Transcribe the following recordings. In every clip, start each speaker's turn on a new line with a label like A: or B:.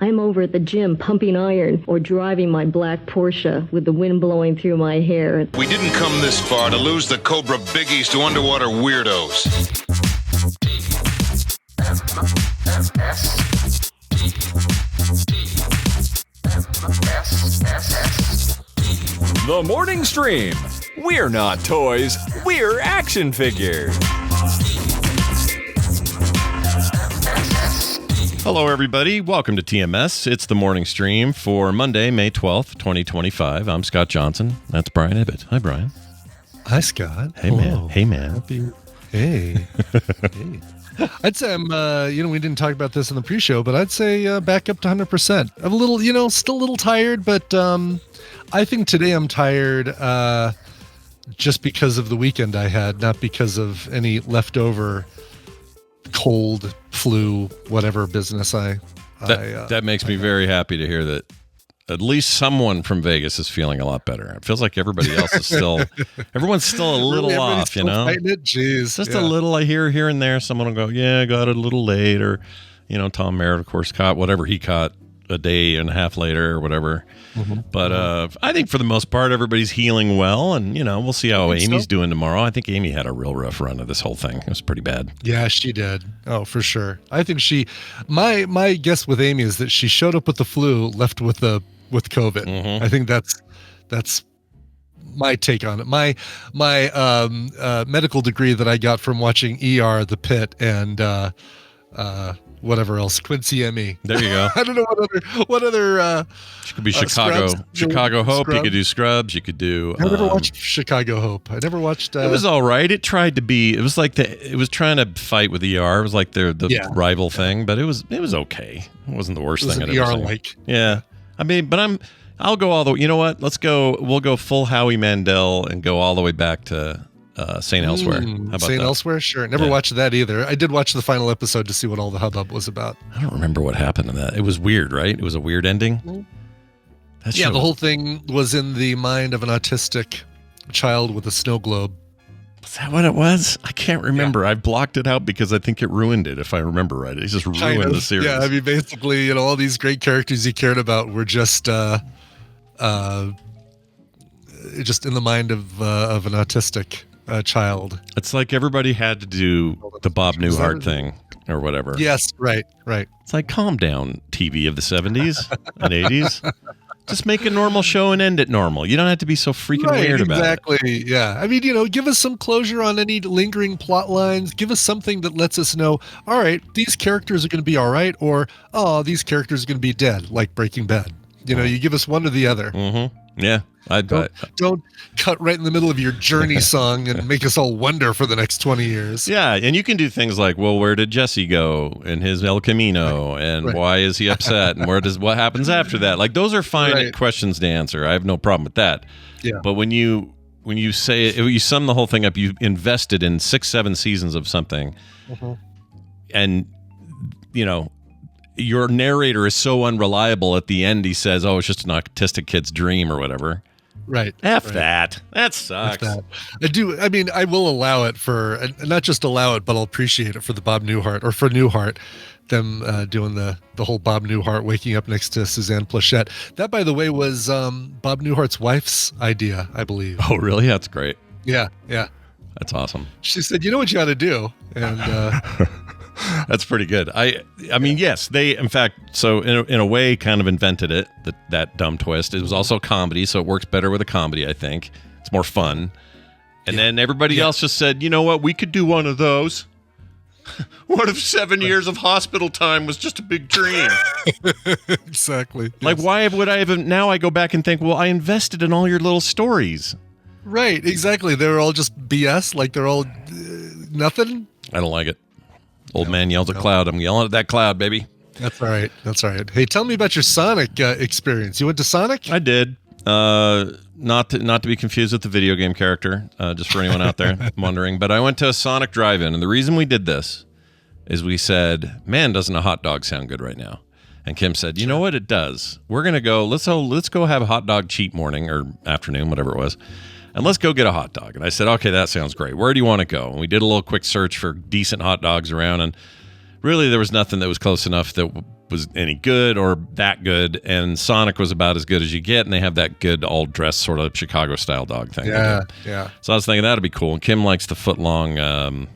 A: I'm over at the gym pumping iron or driving my black Porsche with the wind blowing through my hair.
B: We didn't come this far to lose the Cobra biggies to underwater weirdos.
C: The Morning Stream. We're not toys, we're action figures.
D: Hello, everybody. Welcome to TMS. It's the morning stream for Monday, May 12th, 2025. I'm Scott Johnson. That's Brian Ibbett. Hi, Brian.
E: Hi, Scott.
D: Hey, man. Hey, man.
E: Hey. Hey. I'd say I'm, we didn't talk about this in the pre-show, but I'd say back up to 100%. I'm a little, still a little tired, but I think today I'm tired just because of the weekend I had, not because of any leftover cold, flu, whatever business
D: that makes me very happy to hear that at least someone from Vegas is feeling a lot better. It feels like everybody else is everyone's still a little off, you know?
E: It? Jeez.
D: Just a little, I hear here and there, someone will go, yeah, I got it a little late, or, Tom Merritt, of course, caught whatever he caught a day and a half later or whatever. Mm-hmm. But I think for the most part, everybody's healing well, and, we'll see how Amy's doing tomorrow. I think Amy had a real rough run of this whole thing. It was pretty bad.
E: Yeah, she did. Oh, for sure. I think my guess with Amy is that she showed up with the flu, left with COVID. Mm-hmm. I think that's my take on it. My medical degree that I got from watching ER, The Pit, and whatever else, Quincy M.E.
D: There you go.
E: I don't know what other.
D: She could be Chicago Hope.
E: Scrubs.
D: You could do Scrubs. You could do.
E: I never watched Chicago Hope. I never watched.
D: It was all right. It tried to be. It was like it was trying to fight with ER. It was like the rival thing, but it was okay. It wasn't the worst thing I'd ever seen.
E: Like.
D: Yeah, I mean, but I'll go all the way. You know what? We'll go full Howie Mandel and go all the way back to St. Elsewhere. How about
E: St.
D: that?
E: Elsewhere? Sure. Never watched that either. I did watch the final episode to see what all the hubbub was about.
D: I don't remember what happened in that. It was weird, right? It was a weird ending.
E: The whole thing was in the mind of an autistic child with a snow globe.
D: Was that what it was? I can't remember. I blocked it out because I think it ruined it, if I remember right. It just ruined the series.
E: Yeah, I mean, basically, all these great characters you cared about were just in the mind of an autistic child.
D: It's like everybody had to do the Bob Newhart thing or whatever.
E: Yes, right.
D: It's like, calm down, TV of the 70s and 80s. Just make a normal show and end it normal. You don't have to be so freaking weird about it.
E: Exactly, yeah. I mean, give us some closure on any lingering plot lines. Give us something that lets us know, all right, these characters are going to be all right, or, oh, these characters are going to be dead, like Breaking Bad. You give us one or the other.
D: Mm-hmm. Yeah.
E: Don't cut right in the middle of your Journey song and make us all wonder for the next 20 years.
D: Yeah, and you can do things like, well, where did Jesse go in his El Camino, and why is he upset, and what happens after that? Like, those are fine questions to answer. I have no problem with that. Yeah. But when you say you sum the whole thing up, you invested in 6-7 seasons of something, and your narrator is so unreliable at the end. He says, "Oh, it's just an autistic kid's dream," or whatever.
E: Right.
D: That sucks.
E: I do. I mean, I will allow it for, not just allow it, but I'll appreciate it for the Bob Newhart, or for Newhart, them doing the whole Bob Newhart waking up next to Suzanne Plachette. That, by the way, was Bob Newhart's wife's idea, I believe.
D: Oh, really? That's great.
E: Yeah.
D: That's awesome.
E: She said, "You know what you ought to do," and.
D: That's pretty good. I mean, yes, they, in fact, so in a way kind of invented it, that dumb twist. It was also comedy, so it works better with a comedy, I think. It's more fun. And then everybody else just said, you know what, we could do one of those. What if 7 years of hospital time was just a big dream?
E: Exactly.
D: Like, why would I have, now I go back and think, well, I invested in all your little stories.
E: Right, exactly. They're all just BS, like they're all nothing.
D: I don't like it. Old man yells at cloud. I'm yelling at that cloud, baby.
E: That's all right. Hey, tell me about your Sonic experience. You went to Sonic?
D: I did. Not to be confused with the video game character, just for anyone out there wondering. But I went to a Sonic drive-in, and the reason we did this is we said, man, doesn't a hot dog sound good right now? And Kim said, you know what? It does. We're going to go, let's go have a hot dog cheat morning or afternoon, whatever it was. And let's go get a hot dog. And I said, okay, that sounds great. Where do you want to go? And we did a little quick search for decent hot dogs around, and really there was nothing that was close enough that was any good or that good, and Sonic was about as good as you get, and they have that good all dressed sort of Chicago style dog thing.
E: Yeah.
D: So I was thinking that'd be cool. And Kim likes the footlong.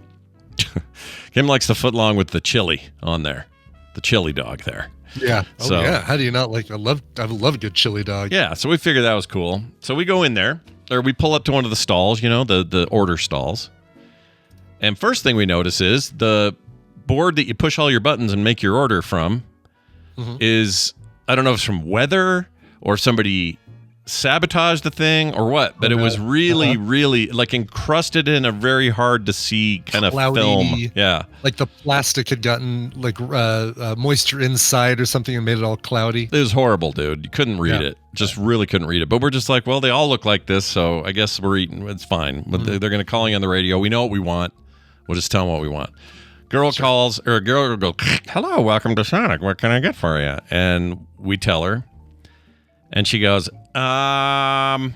D: Kim likes the footlong with the chili on there, the chili dog there.
E: Yeah. Oh
D: So-
E: yeah. How do you not like? I love a good chili dog.
D: Yeah, so we figured that was cool. So we go in there, or we pull up to one of the stalls, the order stalls. And first thing we notice is the board that you push all your buttons and make your order from is, I don't know if it's from weather or somebody sabotaged the thing or what, but it was really, really like encrusted in a very hard to see kind
E: Cloudy,
D: of film. Yeah.
E: Like the plastic had gotten like moisture inside or something and made it all cloudy.
D: It was horrible, dude. You couldn't read it. Just really couldn't read it. But we're just like, well, they all look like this, so I guess we're eating. It's fine. But they're going to call you on the radio. We know what we want. We'll just tell them what we want. Girl calls, or a girl will go, hello, welcome to Sonic. What can I get for you? And we tell her. And she goes, can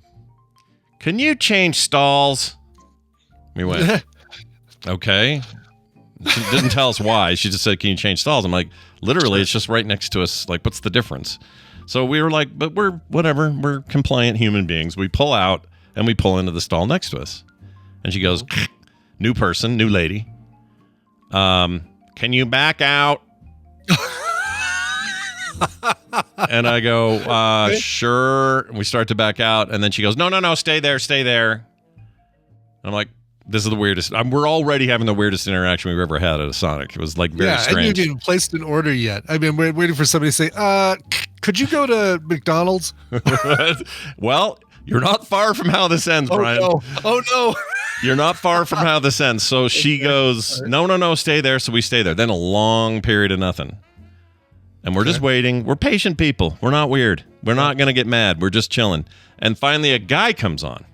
D: you change stalls? We went, okay. She didn't tell us why. She just said, can you change stalls? I'm like, literally, it's just right next to us. Like, what's the difference? So we were like, but we're whatever. We're compliant human beings. We pull out and we pull into the stall next to us. And she goes, new person, new lady. Can you back out? And I go, sure. And we start to back out. And then she goes, no, stay there. I'm like, this is the weirdest. We're already having the weirdest interaction we've ever had at a Sonic. It was like very strange.
E: And you didn't place an order yet. I mean, we're waiting for somebody to say, could you go to McDonald's?
D: Well, you're not far from how this ends, Brian.
E: Oh, no.
D: You're not far from how this ends. So she goes, no, stay there. So we stay there. Then a long period of nothing. And we're just waiting. We're patient people. We're not weird. We're not going to get mad. We're just chilling. And finally a guy comes on.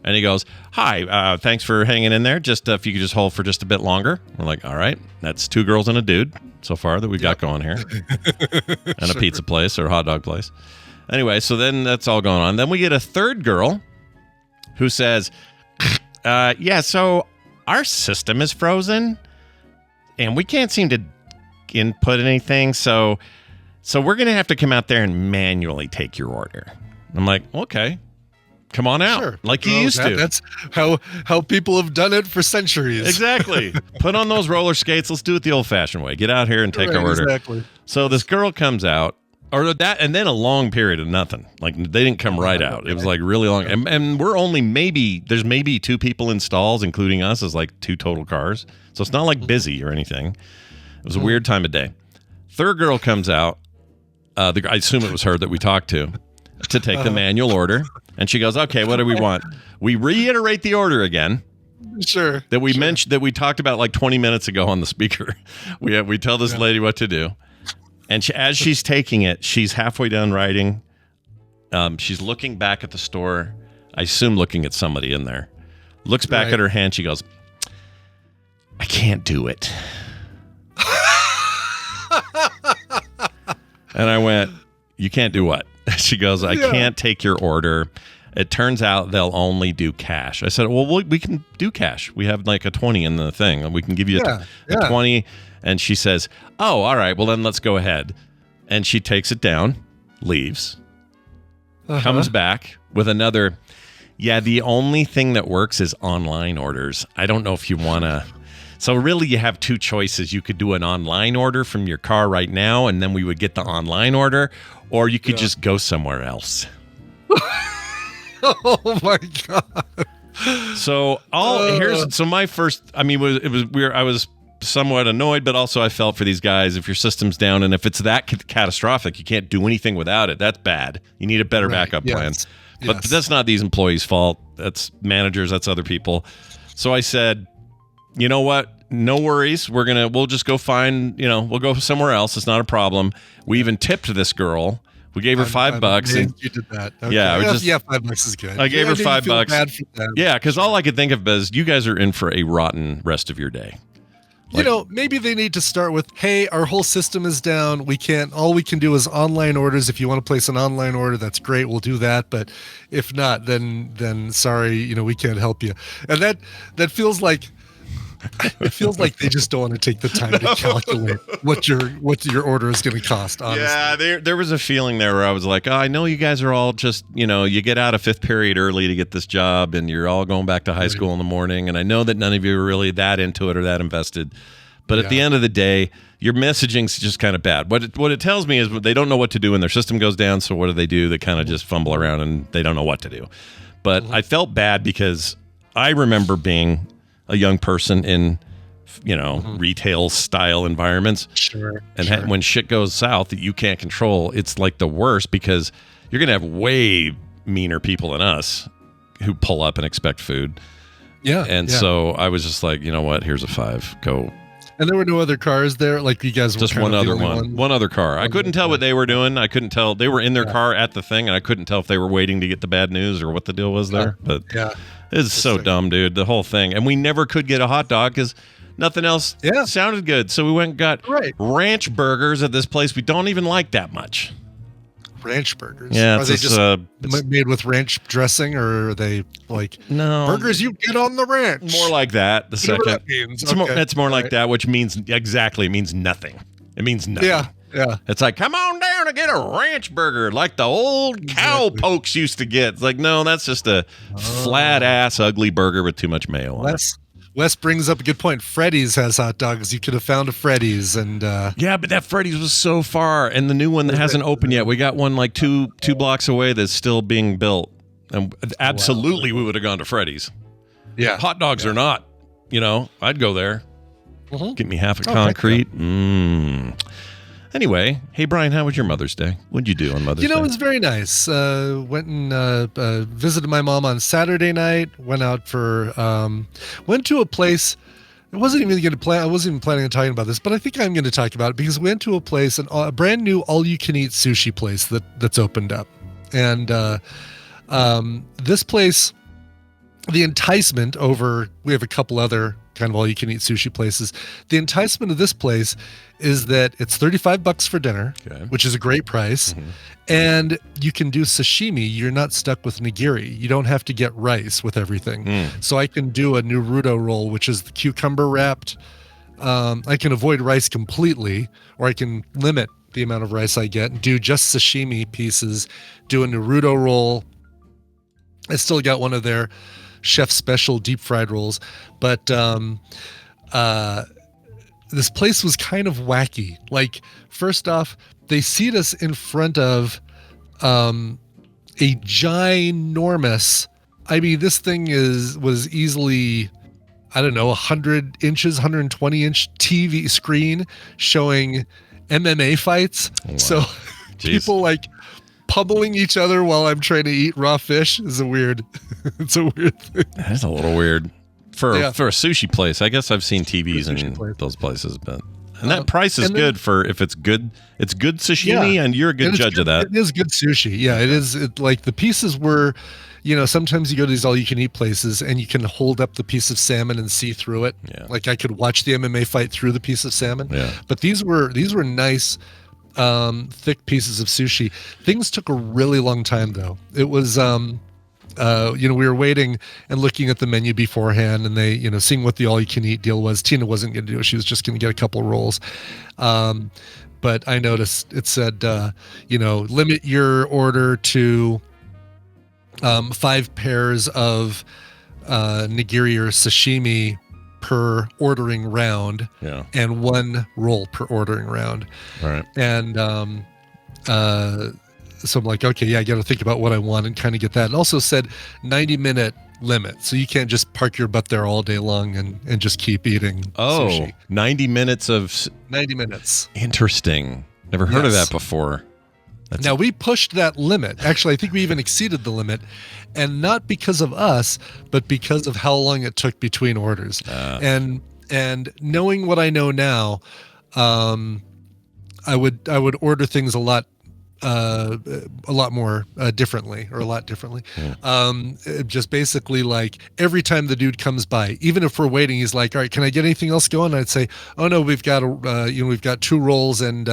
D: And he goes, hi, thanks for hanging in there. Just if you could just hold for just a bit longer. We're like, all right. That's 2 girls and a dude so far that we got going here. And a pizza place or a hot dog place. Anyway, so then that's all going on. Then we get a third girl who says, yeah, so our system is frozen and we can't seem to input anything. So we're going to have to come out there and manually take your order. I'm like, okay, come on out. Like you used to.
E: That's how people have done it for centuries.
D: Exactly. Put on those roller skates. Let's do it the old fashioned way. Get out here and take our order.
E: Exactly.
D: So this girl comes out. Or that, and then a long period of nothing. Like they didn't come right out. It was like really long, and we're only there's maybe 2 people in stalls, including us, as like 2 total cars. So it's not like busy or anything. It was a weird time of day. Third girl comes out. I assume it was her that we talked to take the manual order, and she goes, "Okay, what do we want?" We reiterate the order again.
E: Sure.
D: That we mentioned that we talked about like 20 minutes ago on the speaker. We tell this lady what to do. And as she's taking it, she's halfway done writing. She's looking back at the store. I assume looking at somebody in there. Looks back at her hand. She goes, I can't do it. And I went, you can't do what? She goes, I can't take your order. It turns out they'll only do cash. I said, well, we can do cash. We have like a 20 in the thing. We can give you a 20. And she says, oh, all right, well, then let's go ahead. And she takes it down, leaves, comes back with another, the only thing that works is online orders. I don't know if you want to. So really you have 2 choices. You could do an online order from your car right now, and then we would get the online order, or you could just go somewhere else.
E: Oh, my God.
D: So my first, I was somewhat annoyed, but also I felt for these guys. If your system's down and if it's that catastrophic, you can't do anything without it. That's bad. You need a better backup plan. But that's not these employees' fault. That's managers. That's other people. So I said, you know what? No worries. We'll just go find, we'll go somewhere else. It's not a problem. We even tipped this girl. We gave her $5. And
E: you did that. Okay.
D: Yeah,
E: $5 is good.
D: I gave her $5. Yeah, because all I could think of is you guys are in for a rotten rest of your day.
E: Maybe they need to start with, hey, our whole system is down. All we can do is online orders. If you want to place an online order, that's great. We'll do that. But if not, then sorry, we can't help you. And that feels like It feels like they just don't want to take the time to calculate what your order is going to cost. Honestly.
D: Yeah, there was a feeling there where I was like, oh, I know you guys are all just, you get out of fifth period early to get this job, and you're all going back to high school in the morning, and I know that none of you are really that into it or that invested. But at the end of the day, your messaging's just kind of bad. What it tells me is they don't know what to do when their system goes down. So what do? They kind of just fumble around and they don't know what to do. But I felt bad because I remember being a young person in, retail style environments.
E: Sure.
D: And when shit goes south that you can't control, it's like the worst because you're going to have way meaner people than us who pull up and expect food.
E: Yeah.
D: And so I was just like, you know what? Here's a $5. Go.
E: And there were no other cars there? Like you guys were
D: just one other one. One other car. I couldn't tell what they were doing. I couldn't tell. They were in their car at the thing, and I couldn't tell if they were waiting to get the bad news or what the deal was there. But it's so dumb, dude, the whole thing. And we never could get a hot dog because nothing else sounded good. So we went and got ranch burgers at this place we don't even like that much.
E: Ranch burgers?
D: Yeah.
E: Are they just made with ranch dressing, or are they like burgers you get on the ranch?
D: More like that. The second.
E: That means.
D: It's more like that, which means it means nothing. It means nothing.
E: Yeah.
D: It's like, come on down and get a ranch burger like the old cow pokes used to get. It's like, no, that's just a flat ass ugly burger with too much mayo on it.
E: Wes brings up a good point. Freddy's has hot dogs. You could have found a Freddy's, and
D: yeah, but that Freddy's was so far, and the new one that hasn't opened yet. We got one like two blocks away that's still being built, and absolutely we would have gone to Freddy's.
E: Yeah,
D: hot dogs or not, I'd go there. Get me half a concrete. Anyway, hey Brian, how was your Mother's Day? What'd you do on Mother's Day?
E: It was very nice. Went and visited my mom on Saturday night. Went to a place. I wasn't even planning on talking about this, but I think I'm going to talk about it because we went to a place, a brand new all-you-can-eat sushi place that's opened up, and this place, the enticement over. We have a couple other kind of all-you-can-eat sushi places. The enticement of this place is that it's $35 for dinner, which is a great price, and you can do sashimi. You're not stuck with nigiri. You don't have to get rice with everything. So I can do a Naruto roll, which is the cucumber wrapped. I can avoid rice completely, or I can limit the amount of rice I get and do just sashimi pieces, do a Naruto roll. I still got one of their chef special deep fried rolls, but this place was kind of wacky. Like, first off, they seat us in front of a ginormous, this thing was easily, 100 inches, 120 inch TV screen showing MMA fights. Wow. So people like pummeling each other while I'm trying to eat raw fish is it's a weird thing.
D: That's a little weird for a sushi place. I guess I've seen TVs in those places, but that price is good for if it's good. It's good sashimi, and you're a good judge of that.
E: It is good sushi. Yeah, it is. Like the pieces were, sometimes you go to these all-you-can-eat places and you can hold up the piece of salmon and see through it. Yeah. Like I could watch the MMA fight through the piece of salmon. Yeah. But these were nice, thick pieces of sushi. Things took a really long time though. It was we were waiting and looking at the menu beforehand, and they, seeing what the all-you-can-eat deal was. Tina wasn't going to do it; she was just going to get a couple rolls. But I noticed it said, limit your order to 5 pairs of nigiri or sashimi per ordering round, and 1 roll per ordering round.
D: All right.
E: And so I'm like, okay, I got to think about what I want and kind of get that. And also said 90-minute limit. So you can't just park your butt there all day long and just keep eating sushi.
D: 90 minutes of...
E: 90 minutes.
D: Interesting. Never heard of that before.
E: Now, we pushed that limit. Actually, I think we even exceeded the limit. And not because of us, but because of how long it took between orders. And knowing what I know now, I would order things a lot a lot more differently, or a lot differently. Just basically like every time the dude comes by, even if we're waiting, he's like, all right, can I get anything else going? I'd say, oh no, we've got we've got 2 rolls and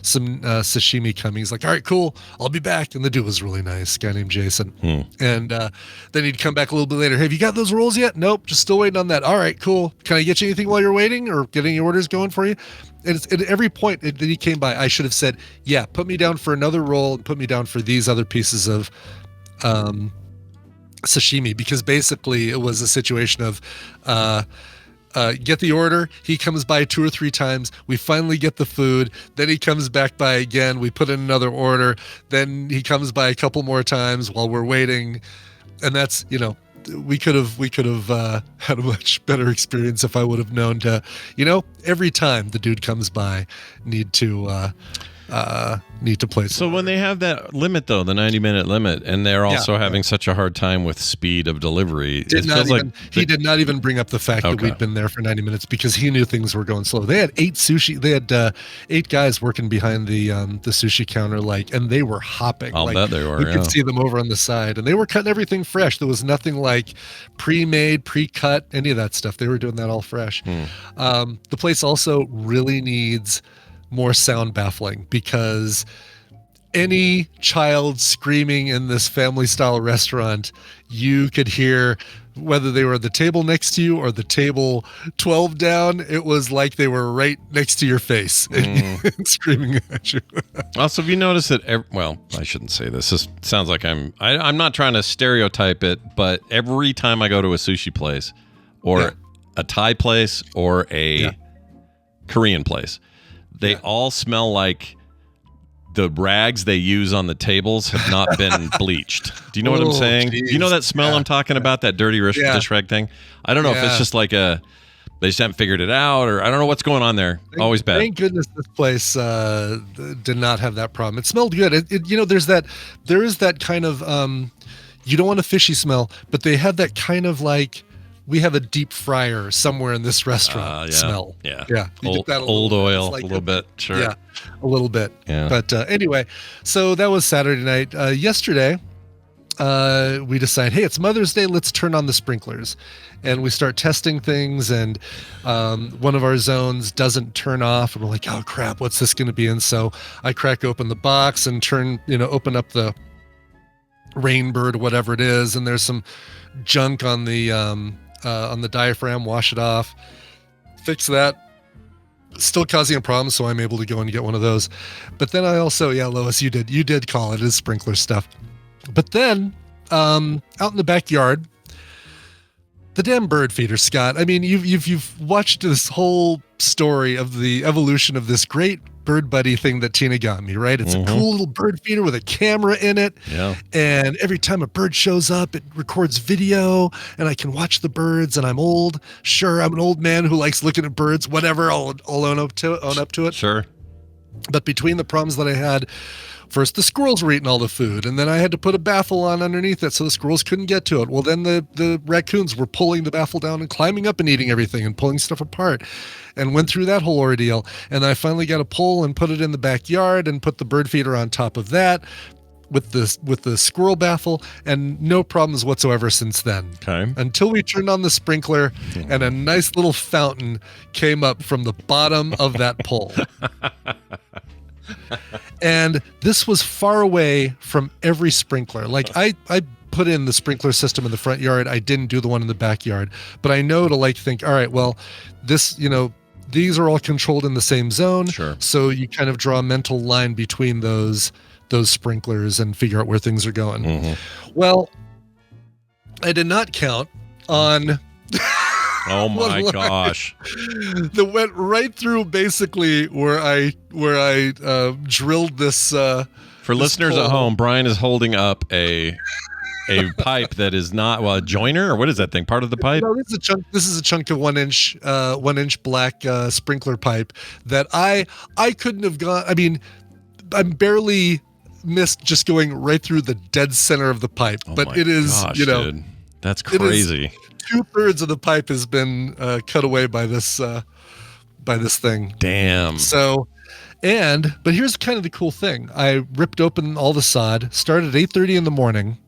E: some sashimi coming. He's like, all right, cool, I'll be back. And the dude was really nice, guy named Jason. And then he'd come back a little bit later. Hey, have you got those rolls yet? Nope, just still waiting on that. All right, cool. Can I get you anything while you're waiting, or get any orders going for you? And at every point that he came by, I should have said, yeah, put me down for another roll and put me down for these other pieces of sashimi, because basically it was a situation of get the order, he comes by 2 or 3 times, we finally get the food, then he comes back by again, we put in another order, then he comes by a couple more times while we're waiting. And that's, we could have had a much better experience if I would have known to, every time the dude comes by, need to play.
D: So when they have that limit, though, the 90-minute limit, and they're also having such a hard time with speed of delivery,
E: he did not even bring up the fact that we'd been there for 90 minutes, because he knew things were going slow. They had 8 guys working behind the sushi counter, and they were hopping.
D: I'll bet they were.
E: You could see them over on the side, and they were cutting everything fresh. There was nothing like pre-made, pre-cut, any of that stuff. They were doing that all fresh. The place also really needs more sound baffling, because any child screaming in this family style restaurant, you could hear, whether they were at the table next to you or the table 12 down, it was like they were right next to your face and screaming at you.
D: Also, have you noticed that I shouldn't say this. This sounds like I'm not trying to stereotype it, but every time I go to a sushi place or a Thai place or a Korean place, they all smell like the rags they use on the tables have not been bleached. Do you know what I'm saying? Geez. Do you know that smell I'm talking about, that dirty dish rag thing? I don't know if it's just like they just haven't figured it out, or I don't know what's going on there. Always bad.
E: Thank goodness this place did not have that problem. It smelled good. There is that kind of, you don't want a fishy smell, but they have that kind of like, we have a deep fryer somewhere in this restaurant smell.
D: Yeah.
E: You get that
D: old oil, a little bit. Sure.
E: Yeah, a little bit.
D: Yeah.
E: But anyway, so that was Saturday night. Yesterday, we decide, hey, it's Mother's Day. Let's turn on the sprinklers. And we start testing things, and one of our zones doesn't turn off. And we're like, oh, crap, what's this going to be? And so I crack open the box and open up the Rainbird, whatever it is. And there's some junk on the diaphragm, wash it off, fix that. Still causing a problem, so I'm able to go and get one of those. But then I also, Lois, you did call it as sprinkler stuff. But then out in the backyard, the damn bird feeder, Scott. I mean, you've watched this whole story of the evolution of this great bird buddy thing that Tina got me, right? It's a cool little bird feeder with a camera in it. Yeah. And every time a bird shows up, it records video, and I can watch the birds. And I'm old. Sure, I'm an old man who likes looking at birds. Whatever, I'll own up to it. Sure. But between the problems that I had, first the squirrels were eating all the food, and then I had to put a baffle on underneath it so the squirrels couldn't get to it. Well, then the raccoons were pulling the baffle down and climbing up and eating everything and pulling stuff apart, and went through that whole ordeal. And I finally got a pole and put it in the backyard and put the bird feeder on top of that with the squirrel baffle, and no problems whatsoever since then. Okay. Until we turned on the sprinkler and a nice little fountain came up from the bottom of that pole. And this was far away from every sprinkler. Like I put in the sprinkler system in the front yard. I didn't do the one in the backyard, but I know to think, all right, well, this, these are all controlled in the same zone. Sure. So you kind of draw a mental line between those sprinklers and figure out where things are going. Mm-hmm. Well, I did not count on
D: oh my gosh.
E: That went right through basically where I drilled this
D: for listeners at home. Brian is holding up a pipe that is not a joiner, or what is that thing? Part of the pipe?
E: No, this is a chunk of 1 inch black sprinkler pipe that I couldn't have gone. I mean, I'm barely missed just going right through the dead center of the pipe. But it is,
D: gosh, dude. That's crazy.
E: 2/3 of the pipe has been cut away by this thing.
D: Damn.
E: So But here's kind of the cool thing. I ripped open all the sod, started at 8:30 in the morning,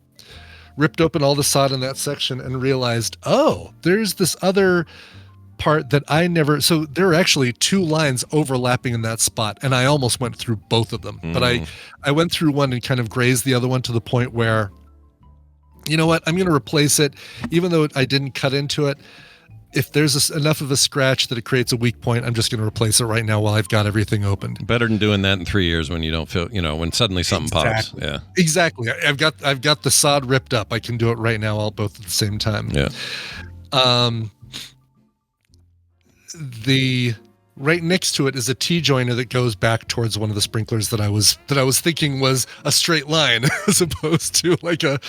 E: ripped open all the sod in that section and realized, oh, there's this other part that I never, so there are actually 2 lines overlapping in that spot, and I almost went through both of them. But I went through one and kind of grazed the other one to the point where, you know what, I'm going to replace it, even though I didn't cut into it. If there's enough of a scratch that it creates a weak point, I'm just going to replace it right now while I've got everything opened.
D: Better than doing that in 3 years when you don't feel, when suddenly something pops. Yeah,
E: exactly. I've got the sod ripped up. I can do it right now, all both at the same time.
D: Yeah.
E: The right next to it is a T-joiner that goes back towards one of the sprinklers that I was thinking was a straight line as opposed to like a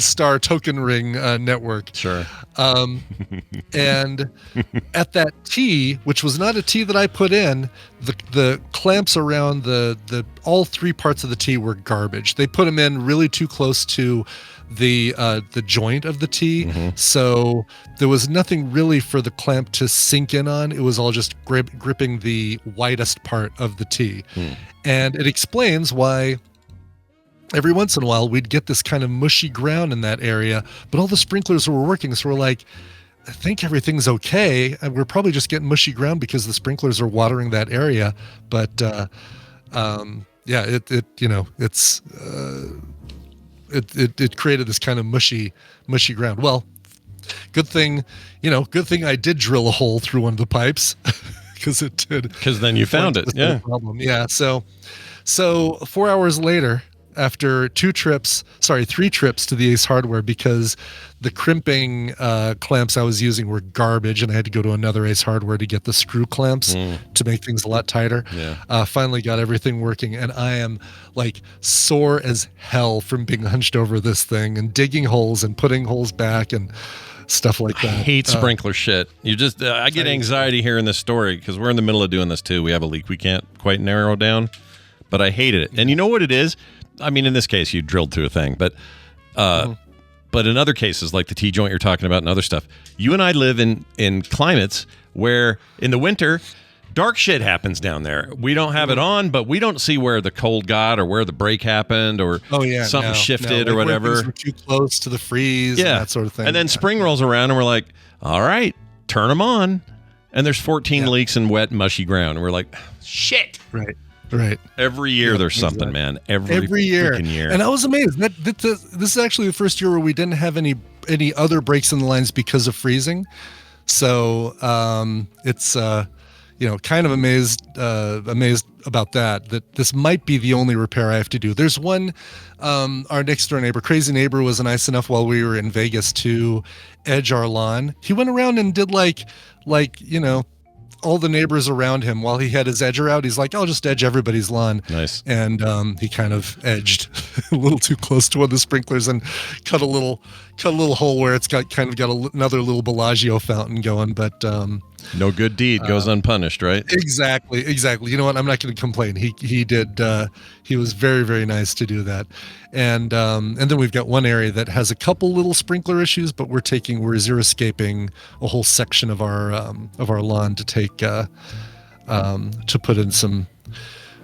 E: star token ring network.
D: Sure.
E: And at that T, which was not a T that I put in, the clamps around the all 3 parts of the T were garbage. They put them in really too close to the joint of the T, so there was nothing really for the clamp to sink in on. It was all just gripping the widest part of the T. And it explains why every once in a while we'd get this kind of mushy ground in that area, but all the sprinklers were working, so we're like, I think everything's okay, and we're probably just getting mushy ground because the sprinklers are watering that area. But it created this kind of mushy ground. Well, good thing I did drill a hole through one of the pipes because it did.
D: Because then you found it. Yeah.
E: Problem. Yeah. So 4 hours later, after 3 trips to the Ace Hardware because the crimping clamps I was using were garbage, and I had to go to another Ace Hardware to get the screw clamps to make things a lot tighter.
D: Yeah.
E: Finally got everything working, and I am like sore as hell from being hunched over this thing and digging holes and putting holes back and stuff like that.
D: I hate sprinkler shit. You just I get anxiety hearing this story because we're in the middle of doing this too. We have a leak we can't quite narrow down, but I hated it. And you know what it is? I mean, in this case, you drilled through a thing, but in other cases, like the T-joint you're talking about and other stuff, you and I live in climates where in the winter, dark shit happens down there. We don't have it on, but we don't see where the cold got or where the break happened or something shifted or whatever.
E: Things were too close to the freeze and that sort of thing.
D: And then spring rolls around and we're like, all right, turn them on. And there's 14 leaks in wet, mushy ground. And we're like, shit.
E: Right.
D: Every year there's something, man. Every year. Freaking year.
E: And I was amazed. This is actually the first year where we didn't have any other breaks in the lines because of freezing. So it's kind of amazed about that this might be the only repair I have to do. There's one, our next door neighbor, crazy neighbor, was nice enough while we were in Vegas to edge our lawn. He went around and did like all the neighbors around him while he had his edger out. He's like, I'll just edge everybody's lawn.
D: Nice.
E: And he kind of edged a little too close to one of the sprinklers and cut a little hole where it's got another little Bellagio fountain going. But
D: no good deed goes unpunished, right?
E: Exactly. You know what? I'm not going to complain. He did. He was very, very nice to do that. And then we've got one area that has a couple little sprinkler issues, but we're xeriscaping a whole section of our lawn to take to put in some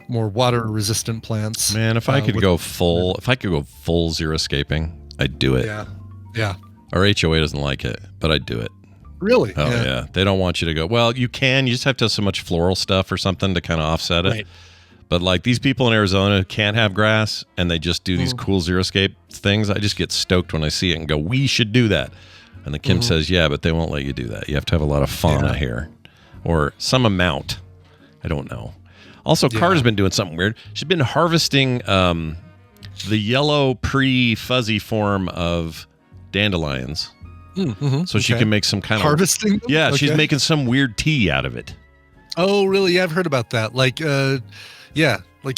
E: more water resistant plants.
D: Man, if I could go full xeriscaping, I'd do it.
E: Yeah.
D: Our HOA doesn't like it, but I'd do it.
E: Really?
D: Oh yeah. They don't want you to go. Well, you can. You just have to have so much floral stuff or something to kind of offset it.
E: Right.
D: But like these people in Arizona can't have grass, and they just do these cool xeriscape things. I just get stoked when I see it and go, "We should do that." And the Kim says, "Yeah, but they won't let you do that. You have to have a lot of fauna here, or some amount. I don't know." Also, Carter's been doing something weird. She's been harvesting the yellow pre-fuzzy form of dandelions. So she can make some kind of
E: harvesting them?
D: Yeah, she's making some weird tea out of it.
E: Oh, really? Yeah, I've heard about that. Like a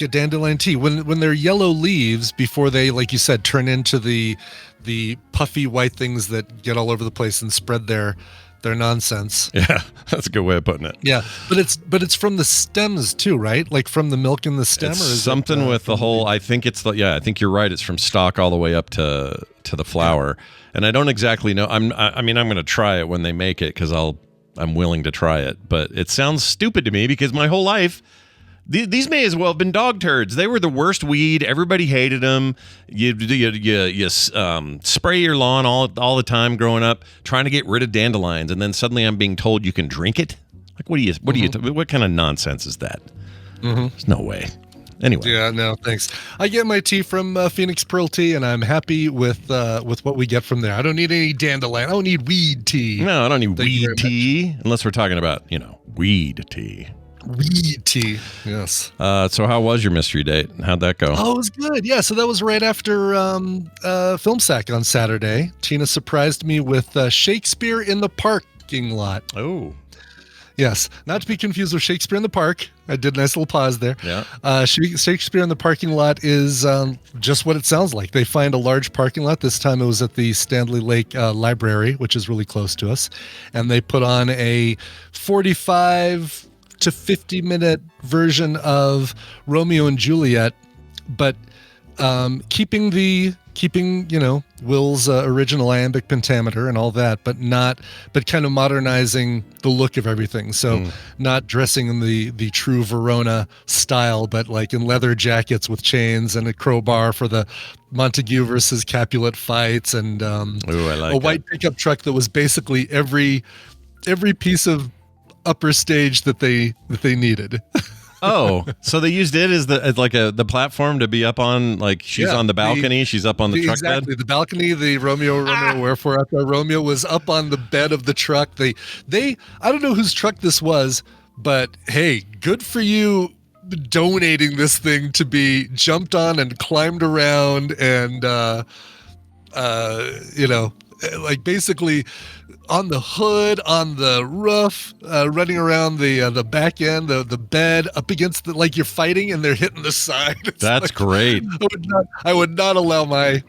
E: dandelion tea. When they're yellow leaves, before they, like you said, turn into the puffy white things that get all over the place and spread their nonsense.
D: Yeah, that's a good way of putting it.
E: Yeah, but it's from the stems too, right? Like from the milk in the stem,
D: or is something with the whole. I think it's I think you're right. It's from stalk all the way up to the flower. Yeah. And I don't exactly know. I'm going to try it when they make it because I'm willing to try it. But it sounds stupid to me because my whole life, These may as well have been dog turds. They were the worst weed. Everybody hated them. You spray your lawn all the time growing up, trying to get rid of dandelions, and then suddenly I'm being told you can drink it. Like, what kind of nonsense is that? There's no way. Anyway.
E: Yeah, no, thanks. I get my tea from Phoenix Pearl Tea, and I'm happy with what we get from there. I don't need any dandelion. I don't need weed tea.
D: No, I don't need weed tea, unless we're talking about, weed tea.
E: Weed tea, yes.
D: So how was your mystery date? How'd that go?
E: Oh, it was good. Yeah, so that was right after Film Sack on Saturday. Tina surprised me with Shakespeare in the parking lot.
D: Oh.
E: Yes, not to be confused with Shakespeare in the Park. I did a nice little pause there.
D: Yeah.
E: Shakespeare in the parking lot is just what it sounds like. They find a large parking lot. This time it was at the Stanley Lake Library, which is really close to us. And they put on a 45 to 50-minute version of Romeo and Juliet, but keeping Will's original iambic pentameter and all that, but kind of modernizing the look of everything. So not dressing in the true Verona style, but like in leather jackets with chains and a crowbar for the Montague versus Capulet fights, and a white pickup truck that was basically every piece of upper stage that they needed.
D: Oh, so they used it as the platform to be up on, like she's on the balcony, she's up on the truck bed.
E: Exactly, the balcony, the Romeo, wherefore art thou Romeo was up on the bed of the truck. They I don't know whose truck this was, but hey, good for you donating this thing to be jumped on and climbed around and like basically on the hood, on the roof, running around the back end, the bed, up against like you're fighting and they're hitting the side.
D: That's like, great.
E: I would not allow my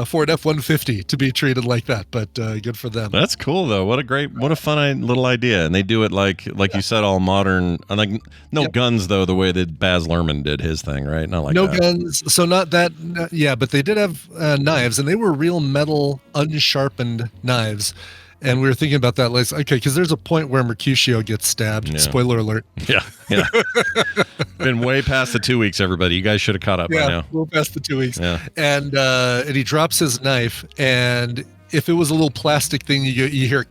E: Ford F-150 to be treated like that, but good for them.
D: That's cool though. What a fun little idea. And they do it like you said, all modern. Like no guns though, the way that Baz Luhrmann did his thing, right? Not like
E: no
D: that.
E: guns. So not that. Yeah, but they did have knives, and they were real metal, unsharpened knives. And we were thinking about that. Like, okay, because there's a point where Mercutio gets stabbed. Yeah. Spoiler alert.
D: Yeah. Been way past the 2 weeks, everybody. You guys should have caught up by now.
E: We're past the 2 weeks.
D: Yeah.
E: And he drops his knife, and if it was a little plastic thing, you hear,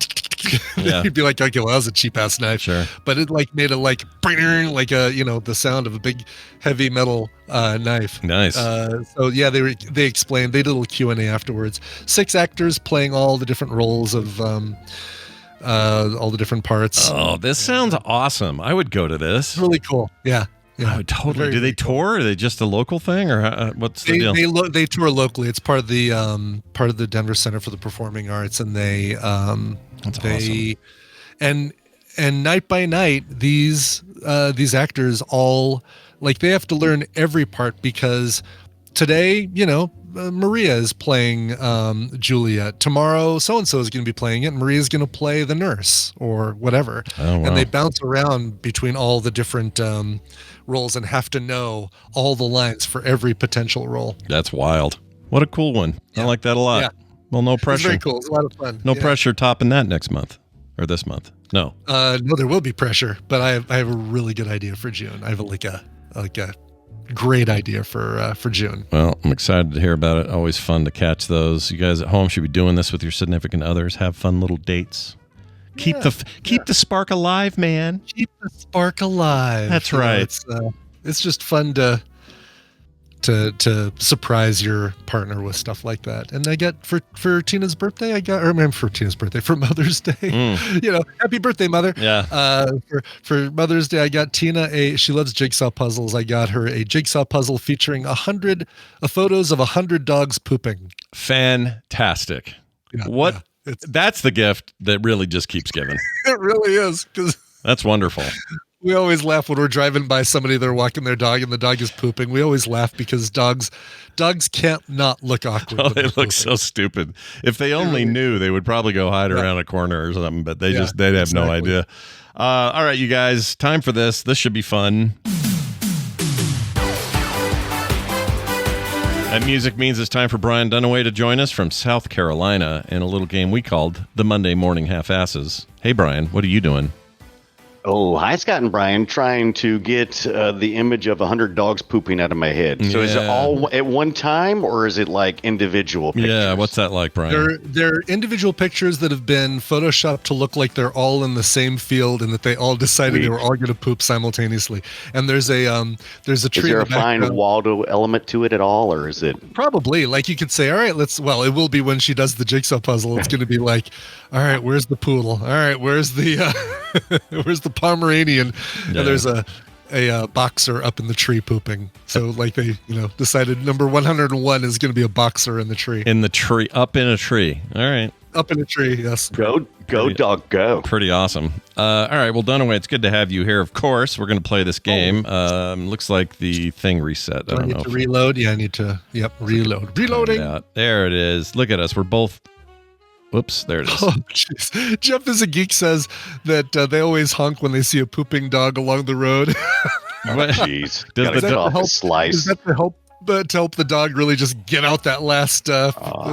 E: you'd be like, okay, well, that was a cheap ass knife.
D: Sure.
E: But it like made a like the sound of a big heavy metal knife.
D: Nice.
E: So yeah, they explained, they did a little Q&A afterwards. 6 actors playing all the different roles of all the different parts.
D: Oh, this sounds awesome. I would go to this.
E: Really cool. Yeah.
D: Yeah, oh, totally. Do they tour? Are they just a local thing, or what's the deal?
E: They tour locally. It's part of the Denver Center for the Performing Arts, and awesome. And night by night, these actors all like they have to learn every part, because today, Maria is playing Juliet. Tomorrow, so and so is going to be playing it. And Maria's going to play the nurse or whatever.
D: Oh, wow.
E: And they bounce around between all the different roles and have to know all the lines for every potential role.
D: That's wild. What a cool one. Yeah. I like that a lot.
E: Yeah.
D: Well, no pressure.
E: It's very cool. It's a lot of fun.
D: No pressure topping that next month or this month. No.
E: No, there will be pressure, but I have a really good idea for June. I have a great idea for June.
D: Well, I'm excited to hear about it. Always fun to catch those. You guys at home should be doing this with your significant others. Have fun little dates. Keep the spark alive, man.
E: Keep the spark alive.
D: That's right.
E: It's just fun to surprise your partner with stuff like that. And I got for Tina's birthday, for Mother's Day. Happy birthday, Mother.
D: Yeah.
E: For Mother's Day, I got Tina she loves jigsaw puzzles. I got her a jigsaw puzzle featuring 100 photos of 100 dogs pooping.
D: Fantastic. Yeah, that's the gift that really just keeps giving.
E: It really is.
D: That's wonderful.
E: We always laugh when we're driving by somebody, they're walking their dog and the dog is pooping. We always laugh because dogs can't not look awkward.
D: Oh, they look so stupid. If they only knew, they would probably go hide around a corner or something, but they'd have no idea. All right, you guys, time for this. This should be fun. That music means it's time for Brian Dunaway to join us from South Carolina in a little game we called the Monday Morning Half-Asses. Hey, Brian, what are you doing?
F: Oh, hi, Scott and Brian. Trying to get the image of 100 dogs pooping out of my head. So is it all at one time, or is it like individual pictures?
D: Yeah, what's that like, Brian?
E: They're individual pictures that have been photoshopped to look like they're all in the same field and that they all decided they were all going to poop simultaneously. And there's a tree. Is
F: there a fine Waldo element to it at all, or is it?
E: Probably. Like you could say, all right, well, it will be when she does the jigsaw puzzle. It's going to be like, all right, where's the poodle? All right, where's the where's the Pomeranian? Yeah. And there's a boxer up in the tree pooping. So like they, decided number 101 is going to be a boxer in the tree.
D: In the tree, up in a tree. All right.
E: Up in a tree, yes.
F: Go, dog, go.
D: Pretty awesome. All right, well, Dunaway, it's good to have you here. Of course, we're going to play this game. Looks like the thing reset.
E: Do I need to reload? Yeah, I need to, reload. Reloading.
D: There it is. Look at us. We're both... Whoops, there it is.
E: Oh, jeez. Jeff is a Geek says that they always honk when they see a pooping dog along the road.
F: Jeez. Does that help slice?
E: Is that to help the dog really just get out that last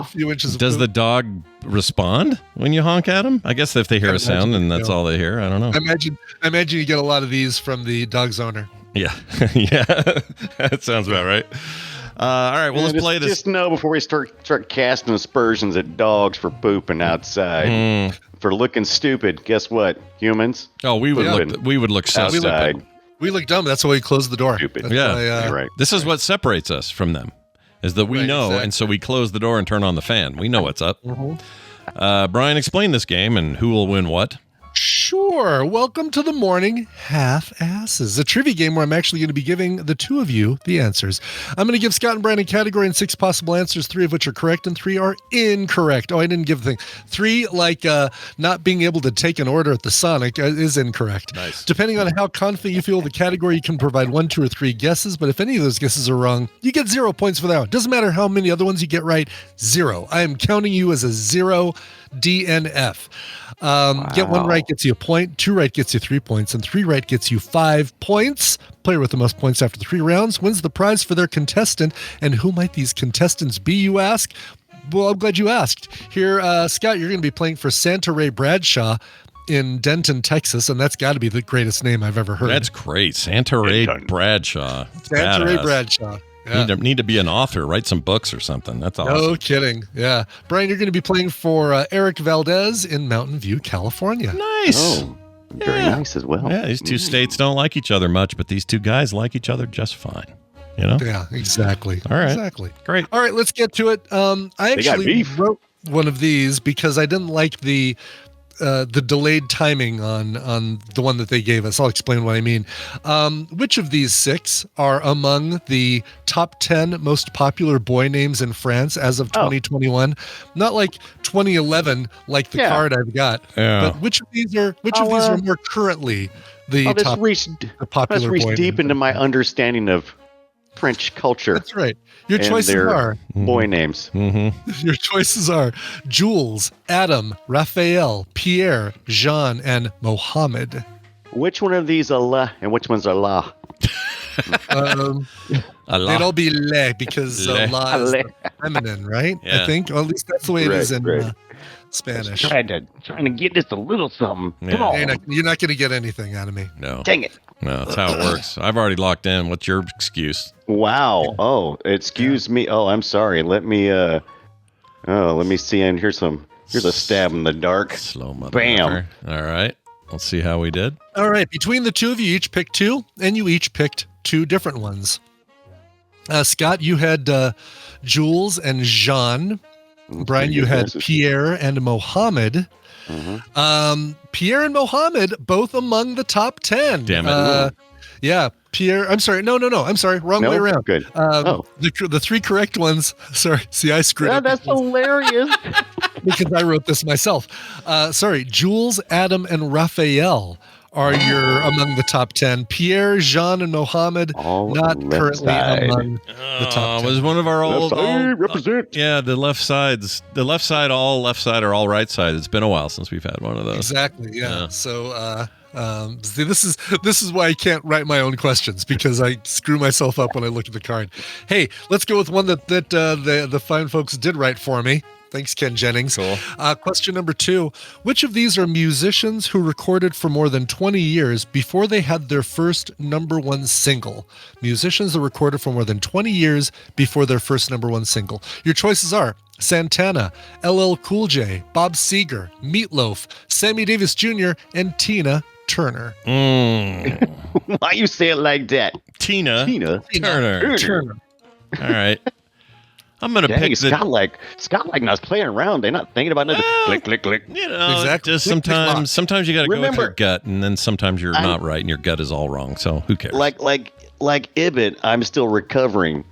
E: few inches of
D: Does
E: poop?
D: The dog respond when you honk at him? I guess if they hear a sound and that's all they hear. I don't know.
E: I imagine you get a lot of these from the dog's owner.
D: Yeah. Yeah. That sounds about right. All right, well, let's play this.
F: Just know before we start casting aspersions at dogs for pooping outside, for looking stupid. Guess what, humans?
D: Oh, we would look so stupid.
E: We look dumb. That's why we close the door.
F: Stupid.
D: Yeah,
F: right.
D: This is what separates us from them, is that we know, exactly. And so we close the door and turn on the fan. We know what's up. Mm-hmm. Brian, explain this game and who will win what.
E: Sure. Welcome to the Morning Half-Asses, a trivia game where I'm actually going to be giving the two of you the answers. I'm going to give Scott and Brian a category and 6 possible answers, 3 of which are correct and 3 are incorrect. Oh, I didn't give the thing. 3, like not being able to take an order at the Sonic, is incorrect.
D: Nice.
E: Depending on how confident you feel the category, you can provide 1, 2, or 3 guesses, but if any of those guesses are wrong, you get 0 points for that one. Doesn't matter how many other ones you get right, 0. I am counting you as a 0 DNF. Wow. Get 1 right gets you a point, 2 right gets you 3 points, and 3 right gets you 5 points. Player with the most points after 3 rounds wins the prize for their contestant. And who might these contestants be, you ask? Well, I'm glad you asked. Here, Scott, you're going to be playing for Santa Ray Bradshaw in Denton, Texas, and that's got to be the greatest name I've ever heard.
D: That's great. Santa Ray Bradshaw.
E: Santa Ray Bradshaw. Yeah.
D: Need to be an author, write some books or something. That's awesome.
E: No kidding. Yeah. Brian, you're going to be playing for Eric Valdez in Mountain View, California.
D: Nice.
F: Oh, very nice as well.
D: Yeah, these two states don't like each other much, but these two guys like each other just fine.
E: Yeah, exactly.
D: All right.
E: Exactly.
D: Great.
E: All right, let's get to it. I actually wrote one of these because I didn't like the delayed timing on the one that they gave us. I'll explain what I mean. Which of these 6 are among the top 10 most popular boy names in France as of 2021? Not like 2011, like the card I've got. Yeah. But which of these are more currently the top popular boy names?
F: Deep into my understanding of French culture.
E: That's right. Your choices are
F: boy names.
D: Mm-hmm.
E: Your choices are Jules, Adam, Raphael, Pierre, Jean, and Mohammed.
F: Which one of these are la and which one's are la?
E: They'd all be le because la is feminine, right?
D: Yeah.
E: I think, or at least that's the way it is in Spanish.
F: Trying to get just a little something.
D: Yeah.
F: Come on.
E: You're not going to get anything out of me.
D: No.
F: Dang it.
D: No, that's how it works. I've already locked in. What's your excuse?
F: Wow. Oh, excuse me. Oh, I'm sorry. Let me see. And here's a stab in the dark.
D: Slow mother.
F: Bam.
D: All right. Let's see how we did.
E: All right. Between the two of you each picked 2, and you each picked 2 different ones. Scott, you had Jules and Jean. Brian, you had Pierre and Mohammed. Mm-hmm. Pierre and Mohammed, both among the top 10.
D: Damn it.
E: Yeah, Pierre. I'm sorry. No. I'm sorry. Wrong way around.
F: Good.
E: The 3 correct ones. Sorry. See, I screwed up.
F: That's hilarious.
E: Because I wrote this myself. Sorry. Jules, Adam, and Raphael are among the top 10. Pierre, Jean, and Mohammed not currently among the top 10.
D: Was one of our old
F: represent.
D: Yeah, the left sides. The left side, all left side, or all right side. It's been a while since we've had one of those.
E: Exactly. Yeah. So see, this is why I can't write my own questions, because I screw myself up when I look at the card. Hey, let's go with one that the fine folks did write for me. Thanks, Ken Jennings.
D: Cool.
E: Question number 2. Which of these are musicians who recorded for more than 20 years before they had their first #1 single? Musicians that recorded for more than 20 years before their first #1 single. Your choices are Santana, LL Cool J, Bob Seger, Meatloaf, Sammy Davis Jr., and Tina Turner.
F: Why you say it like that?
D: Tina Turner. All right. I'm gonna
F: Dang,
D: pick the.
F: Scott like not playing around. They're not thinking about nothing. Click, click, click.
D: You know,
E: Exactly.
D: just
E: Click, click, clock.
D: sometimes you got to go with
F: Remember-
D: your gut, and then sometimes you're not right, and your gut is all wrong. So who cares?
F: Like Ibit, I'm still recovering.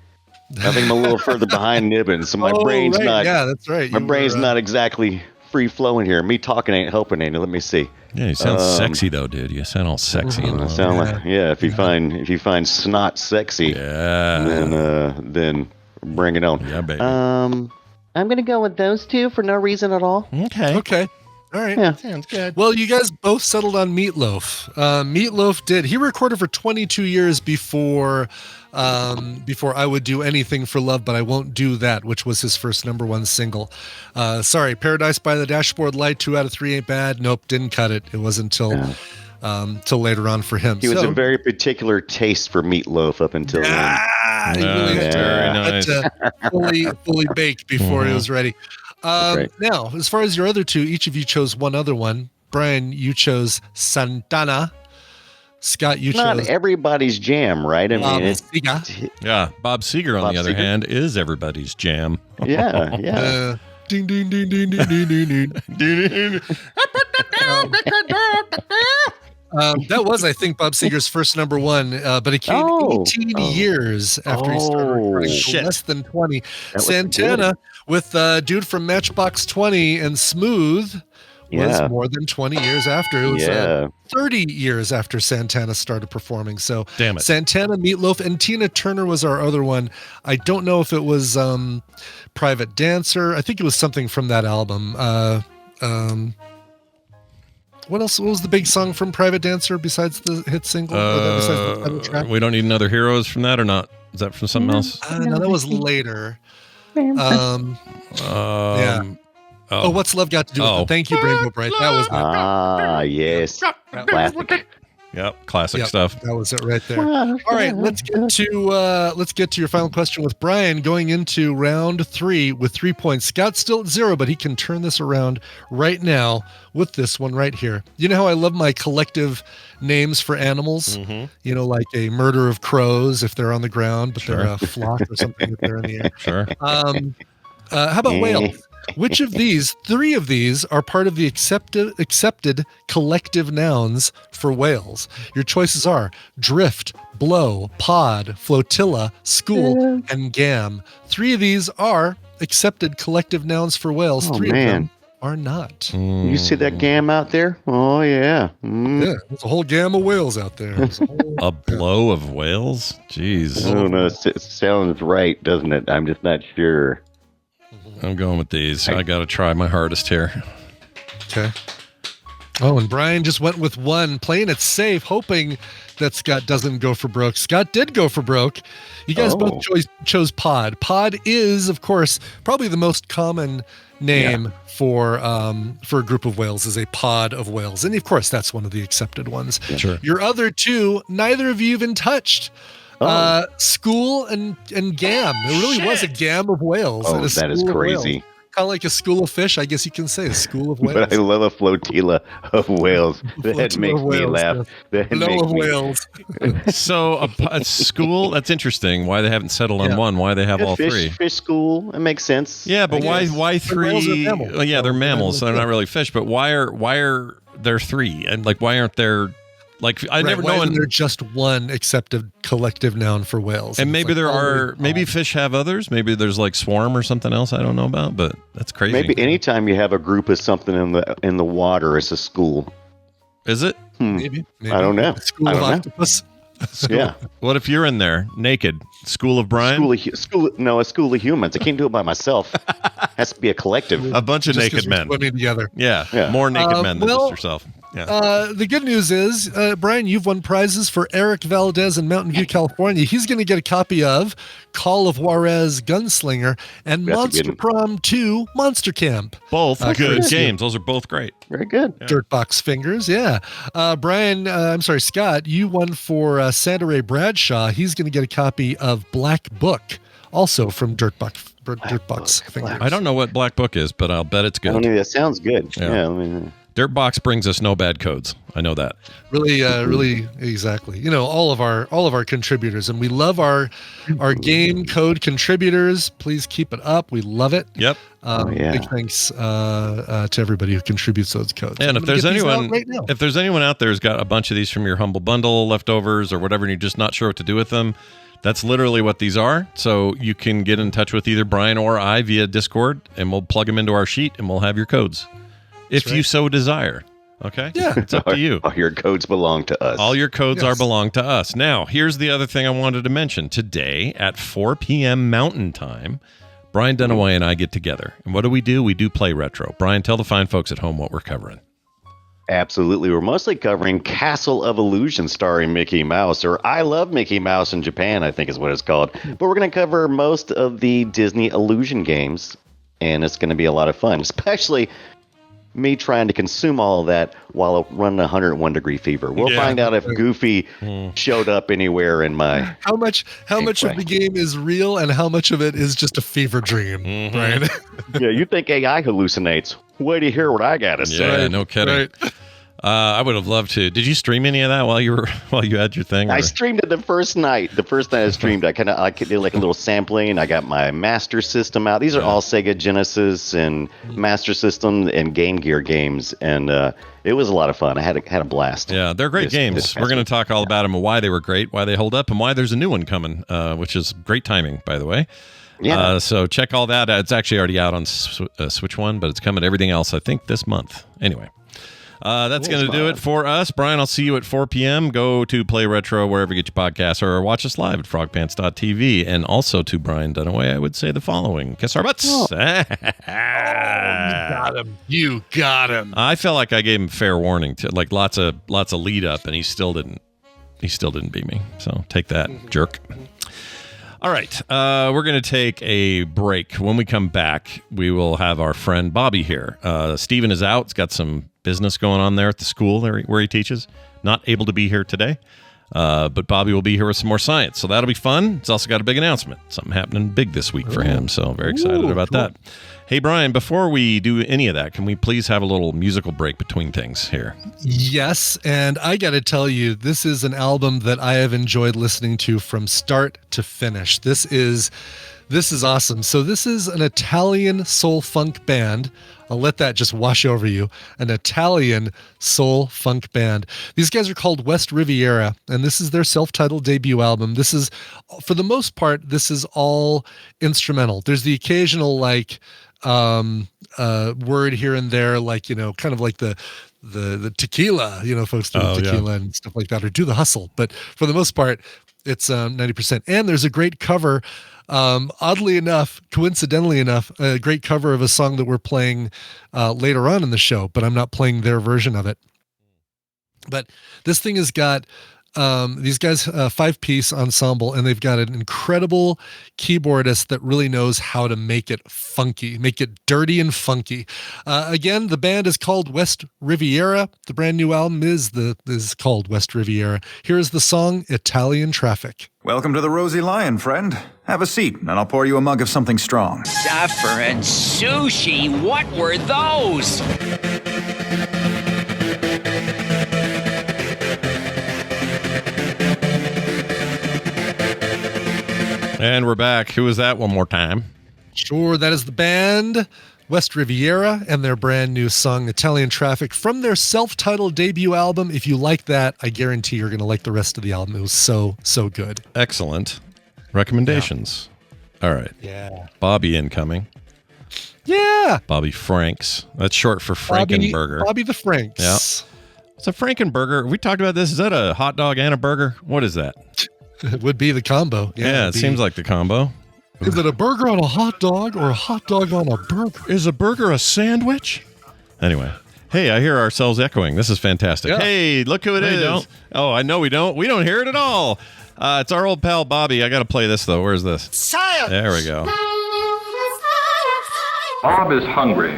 F: I think I'm a little further behind Ibit, so my brain's
E: right.
F: not.
E: Yeah, that's right.
F: My
E: You
F: brain's
E: were,
F: not exactly free flowing here. Me talking ain't helping any. Let me see.
D: Yeah, you sound sexy though, dude. You sound all sexy and
F: I
D: low.
F: sound like if you find Snot sexy, then bring it on.
D: Yeah, baby.
F: I'm gonna go with those two for no reason at all.
E: Okay. All right.
F: Yeah.
D: Sounds good.
E: Well, you guys both settled on Meatloaf. Meatloaf he recorded for 22 years before I Would Do Anything for Love, But I Won't Do That, which was his first #1 single. Sorry, Paradise by the Dashboard Light, 2 out of 3 ain't bad. Nope, didn't cut it. It wasn't till later on for him.
F: He was a very particular taste for Meatloaf up until then.
E: He really
D: That's very nice.
E: fully baked before it was ready.
F: right.
E: Now, as far as your other two, each of you chose one other one. Brian, you chose Santana. Scott, you
F: Not
E: chose
F: everybody's jam, right? I mean,
E: Seger.
D: Yeah, Bob Seger, on
F: Bob
D: the other
F: Seger?
D: hand, is everybody's jam.
F: yeah.
E: Ding, ding, ding, ding, ding, ding, ding, ding. That was, I think, Bob Seger's first #1, but it came 18 years after he started recording, so
D: shit.
E: less than 20.
F: was
E: Santana with Dude from Matchbox 20 and Smooth was more than 20 years after. It was 30 years after Santana started performing. So
D: Damn it.
E: Santana, Meatloaf, and Tina Turner was our other one. I don't know if it was Private Dancer. I think it was something from that album. What else? What was the big song from Private Dancer besides the hit single? Besides the title track?
D: We don't need another Heroes from that or not? Is that from something else?
E: No, that was later. Yeah. Oh, what's love got to do with it? Thank you, Rainbow Bright. That was
F: Yes. Classic.
D: Yep, classic stuff.
E: That was it right there. All right, let's get to your final question with Brian going into round 3 with 3 points. Scott's still at 0, but he can turn this around right now with this one right here. You know how I love my collective names for animals?
D: Mm-hmm.
E: You know, like a murder of crows if they're on the ground, but they're a flock or something if they're in the air.
D: Sure.
E: How about whales? Which of these, 3 of these, are part of the accepted collective nouns for whales? Your choices are drift, blow, pod, flotilla, school, and gam. 3 of these are accepted collective nouns for whales. 3 of them are not.
F: You see that gam out there? Oh, yeah.
E: Yeah, there's a whole gam of whales out there.
D: A blow of whales? Jeez.
F: I don't know. It sounds right, doesn't it? I'm just not sure.
D: I'm going with these. I got to try my hardest here.
E: Okay. Oh, and Brian just went with 1, playing it safe, hoping that Scott doesn't go for broke. Scott did go for broke. You guys both chose pod. Pod is, of course, probably the most common name for a group of whales, is a pod of whales. And of course, that's one of the accepted ones.
D: Sure.
E: Your other 2, neither of you even touched. School and gam. There really was a gam of whales.
F: Oh, that is crazy.
E: Kind of like a school of fish, I guess you can say, a school of whales.
F: But I love a flotilla of whales. That makes me laugh. That
E: Flow
F: makes
E: of
F: me-
E: whales.
D: So a school, that's interesting. Why they haven't settled on one? Why they have all 3?
F: Fish school. It makes sense.
D: Yeah, but why
E: whales
D: 3?
E: are mammals.
D: Well, yeah, they're mammals. So they're not really fish. But why are there 3? And like, why aren't there? Like, I never know.
E: Why isn't there just one accepted collective noun for whales?
D: And maybe
E: it's
D: there
E: like,
D: are. Maybe fish have others. Maybe there's like swarm or something else I don't know about. But that's crazy.
F: Maybe anytime you have a group of something in the water, it's a school.
D: Is it?
E: Maybe.
F: I don't know.
E: School
F: I
E: of
F: don't know.
E: octopus.
F: Yeah.
D: What if you're in there naked? School of Brian?
F: A school of humans. I can't do it by myself. Has to be a collective.
D: A bunch of
E: Just 'cause
D: naked
E: we're
D: men.
E: swimming together.
D: Yeah, more naked men than just yourself.
E: The good news is, Brian, you've won prizes for Eric Valdez in Mountain View, California. He's going to get a copy of Call of Juarez Gunslinger and Monster Prom 2 Monster Camp.
D: Both good games. Those are both great.
F: Very good.
E: Yeah. Dirtbox Fingers, yeah. Scott, you won for Santa Ray Bradshaw. He's going to get a copy of Black Book, also from Dirtbox Fingers.
D: I don't know what Black Book is, but I'll bet it's good.
F: That sounds good. Yeah.
D: Dirtbox brings us no bad codes. I know that.
E: Really, exactly. All of our contributors, and we love our game code contributors. Please keep it up. We love it.
D: Yep.
E: Big thanks to everybody who contributes those codes.
D: And if there's anyone out there who's got a bunch of these from your Humble Bundle leftovers or whatever, and you're just not sure what to do with them, that's literally what these are. So you can get in touch with either Brian or I via Discord, and we'll plug them into our sheet, and we'll have your codes. If you so desire. Okay?
E: Yeah.
D: It's up to you.
F: All your codes belong to us.
D: All your codes belong to us. Now, here's the other thing I wanted to mention. Today at 4 p.m. Mountain Time, Brian Dunaway and I get together. And what do? We do play retro. Brian, tell the fine folks at home what we're covering.
F: Absolutely. We're mostly covering Castle of Illusion starring Mickey Mouse, or I Love Mickey Mouse in Japan, I think is what it's called. But we're going to cover most of the Disney Illusion games, and it's going to be a lot of fun, especially me trying to consume all of that while running 101 degree fever. We'll find out if Goofy showed up anywhere in my
E: how much of the game is real and how much of it is just a fever dream, right?
F: Yeah, you think AI hallucinates. Wait to hear what I gotta say.
D: Yeah, no kidding.
E: Right.
D: I would have loved to. Did you stream any of that while you had your thing?
F: I streamed it the first night. The first night I streamed, I did like a little sampling. I got my Master System out. These are all Sega Genesis and Master System and Game Gear games, and it was a lot of fun. I had a blast.
D: Yeah, they're great games. We're going to talk all about them and why they were great, why they hold up, and why there's a new one coming, which is great timing, by the way. Yeah. So check all that. It's actually already out on Switch One, but it's coming to everything else, I think, this month. Anyway. That's going to do it for us. Brian, I'll see you at 4 p.m. Go to Play Retro wherever you get your podcasts, or watch us live at frogpants.tv. And also to Brian Dunaway, I would say the following. Kiss our butts.
E: You got him.
D: I felt like I gave him fair warning, to like lots of lead up, and he still didn't beat me. So take that, jerk. All right, we're going to take a break. When we come back, we will have our friend Bobby here. Steven is out. He's got some business going on there at the school where he teaches. Not able to be here today, but Bobby will be here with some more science. So that'll be fun. It's also got a big announcement. Something happening big this week for him. So very excited about that. Hey, Brian, before we do any of that, can we please have a little musical break between things here?
E: Yes, and I got to tell you, this is an album that I have enjoyed listening to from start to finish. This is awesome. So this is an Italian soul funk band. I'll let that just wash over you. An Italian soul funk band. These guys are called West Riviera, and this is their self-titled debut album. This is, for the most part, this is all instrumental. There's the occasional word here and there, like, kind of like the tequila, folks do tequila and stuff like that, or do the hustle. But for the most part, it's 90%. And there's a great cover. Oddly enough, coincidentally enough, a great cover of a song that we're playing later on in the show, but I'm not playing their version of it. But this thing has got these guys, 5-piece ensemble, and they've got an incredible keyboardist that really knows how to make it funky, make it dirty and funky. Again, the band is called West Riviera. The brand new album is called West Riviera. Here is the song Italian Traffic.
G: Welcome to the Rosy Lion, friend. Have a seat, and I'll pour you a mug of something strong.
H: Supper and sushi, what were those?
D: And we're back. Who is that one more time?
E: Sure, that is the band West Riviera and their brand new song Italian Traffic from their self-titled debut album. If you like that, I guarantee you're going to like the rest of the album. It was so good.
D: Excellent recommendations. Yeah. All right.
E: Yeah.
D: Bobby incoming.
E: Yeah.
D: Bobby Franks. That's short for Frankenburger.
E: Bobby the Franks.
D: Yeah. It's a Frankenburger. We talked about this. Is that a hot dog and a burger? What is that?
E: It would be the combo.
D: Yeah, it seems like the combo.
E: Is it a burger on a hot dog or a hot dog on a burger?
D: Is a burger a sandwich? Anyway. Hey, I hear ourselves echoing. This is fantastic.
E: Yeah.
D: Hey, look who it is.
I: Don't.
D: Oh, I know we don't. We don't hear it at all. It's our old pal Bobby. I got to play this, though. Where's this?
H: Science!
D: There we go.
J: Bob is hungry,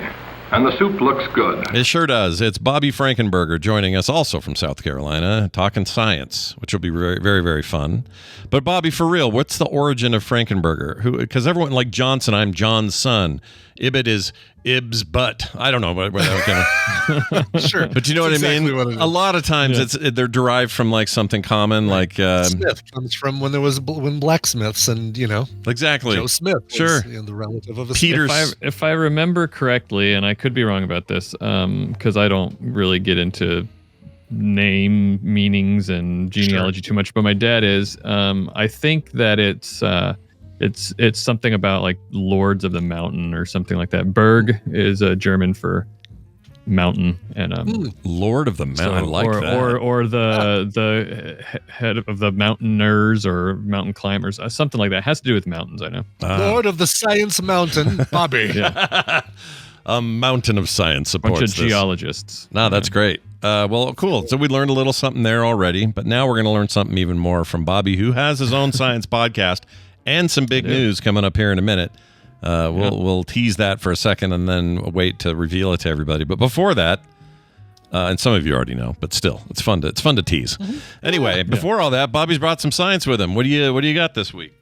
J: and the soup looks good.
D: It sure does. It's Bobby Frankenberger joining us also from South Carolina, talking science, which will be very, very, very fun. But Bobby, for real, what's the origin of Frankenberger? Because everyone, like Johnson, I'm John's son. Ibit is Ib's butt. I don't know.
E: Sure.
D: But you know what I mean? A lot of times they're derived from like something common, like
E: Smith comes from when blacksmiths and
D: exactly
E: Joe Smith was,
D: sure
E: the relative of a
D: Peter's.
E: Smith.
I: If I remember correctly, and I could be wrong about this, because I don't really get into name meanings and genealogy too much, but my dad is. I think that it's something about like Lords of the Mountain or something like that. Berg is German for mountain, and
D: Lord of the Mountain. I like that.
I: Or the head of the mountaineers or mountain climbers, something like that. It has to do with mountains, I know.
E: Lord of the Science Mountain, Bobby.
D: A mountain of science supports
I: bunch of
D: this.
I: geologists.
D: No, that's great. Well, cool. So we learned a little something there already, but now we're going to learn something even more from Bobby, who has his own science podcast and some big news coming up here in a minute. We'll tease that for a second and then wait to reveal it to everybody. But before that, and some of you already know, but still, it's fun to tease. Anyway, before all that, Bobby's brought some science with him. What do you got this week?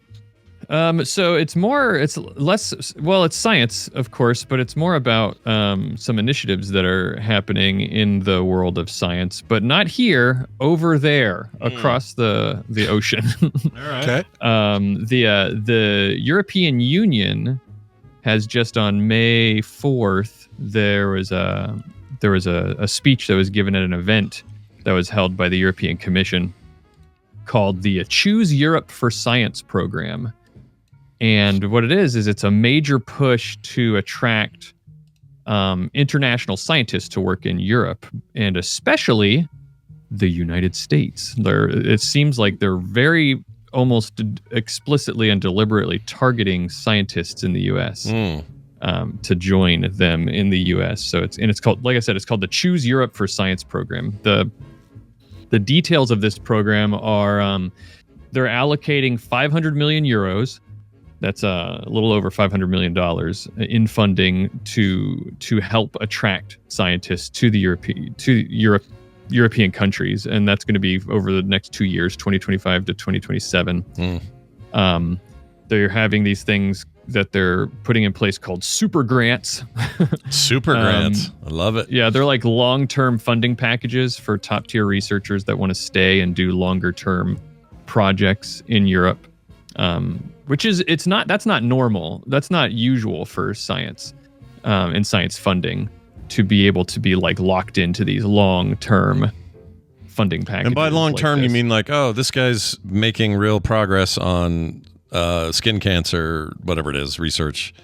I: So it's science, of course, but it's more about some initiatives that are happening in the world of science, but not here, over there, across the ocean.
D: All right.
E: Okay.
I: The European Union has just on May 4th, there was a speech that was given at an event that was held by the European Commission called the Choose Europe for Science program. And what it is it's a major push to attract international scientists to work in Europe, and especially the United States. It seems like they're very almost explicitly and deliberately targeting scientists in the U.S. To join them in the U.S. So it's called, like I said, it's called the Choose Europe for Science program. The details of this program are they're allocating 500 million euros. That's a little over $500 million in funding to help attract scientists to the European countries, and that's going to be over the next 2 years, 2025 to 2027. They're having these things that they're putting in place called super grants.
D: Super grants, I love it.
I: Yeah, they're like long-term funding packages for top-tier researchers that want to stay and do longer-term projects in Europe. That's not normal. That's not usual for science and science funding to be able to be like locked into these long-term funding packages.
D: And by long-term, you
I: this.
D: mean like, oh, this guy's making real progress on skin cancer, whatever it is, research.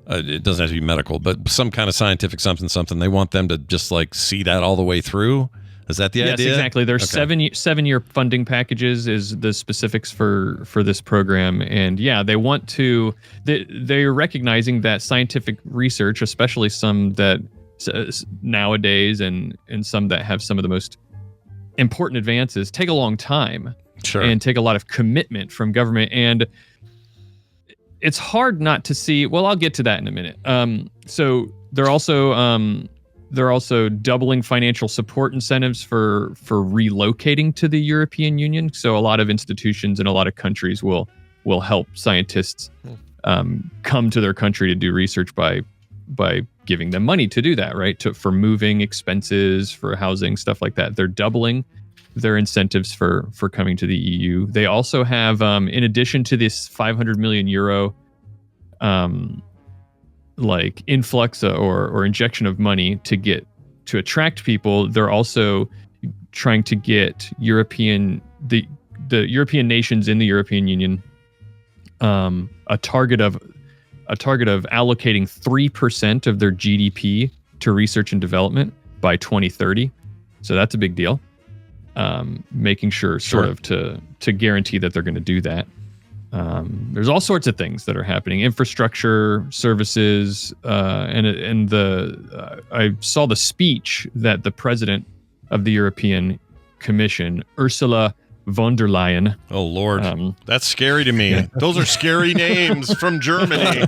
D: It doesn't have to be medical, but some kind of scientific something. They want them to just like see that all the way through. Is that the idea?
I: Yes, exactly. There's 7-year funding packages is the specifics for this program. And yeah, they want to, they're recognizing that scientific research, especially some that nowadays and some that have some of the most important advances, take a long time.
D: Sure.
I: And take a lot of commitment from government. And it's hard not to see, well, I'll get to that in a minute. So they're also doubling financial support incentives for relocating to the European Union. So a lot of institutions in a lot of countries will help scientists come to their country to do research by giving them money to do that, right? For moving expenses, for housing, stuff like that. They're doubling their incentives for coming to the EU. They also have, in addition to this 500 million euro like influx or injection of money to attract people, they're also trying to get the European nations in the European Union a target of allocating 3% of their GDP to research and development by 2030. So that's a big deal. Making sure sort of to guarantee that they're going to do that. There's all sorts of things that are happening, infrastructure, services, and I saw the speech that the president of the European Commission, Ursula von der Leyen.
D: Oh Lord, that's scary to me. Those are scary names from Germany.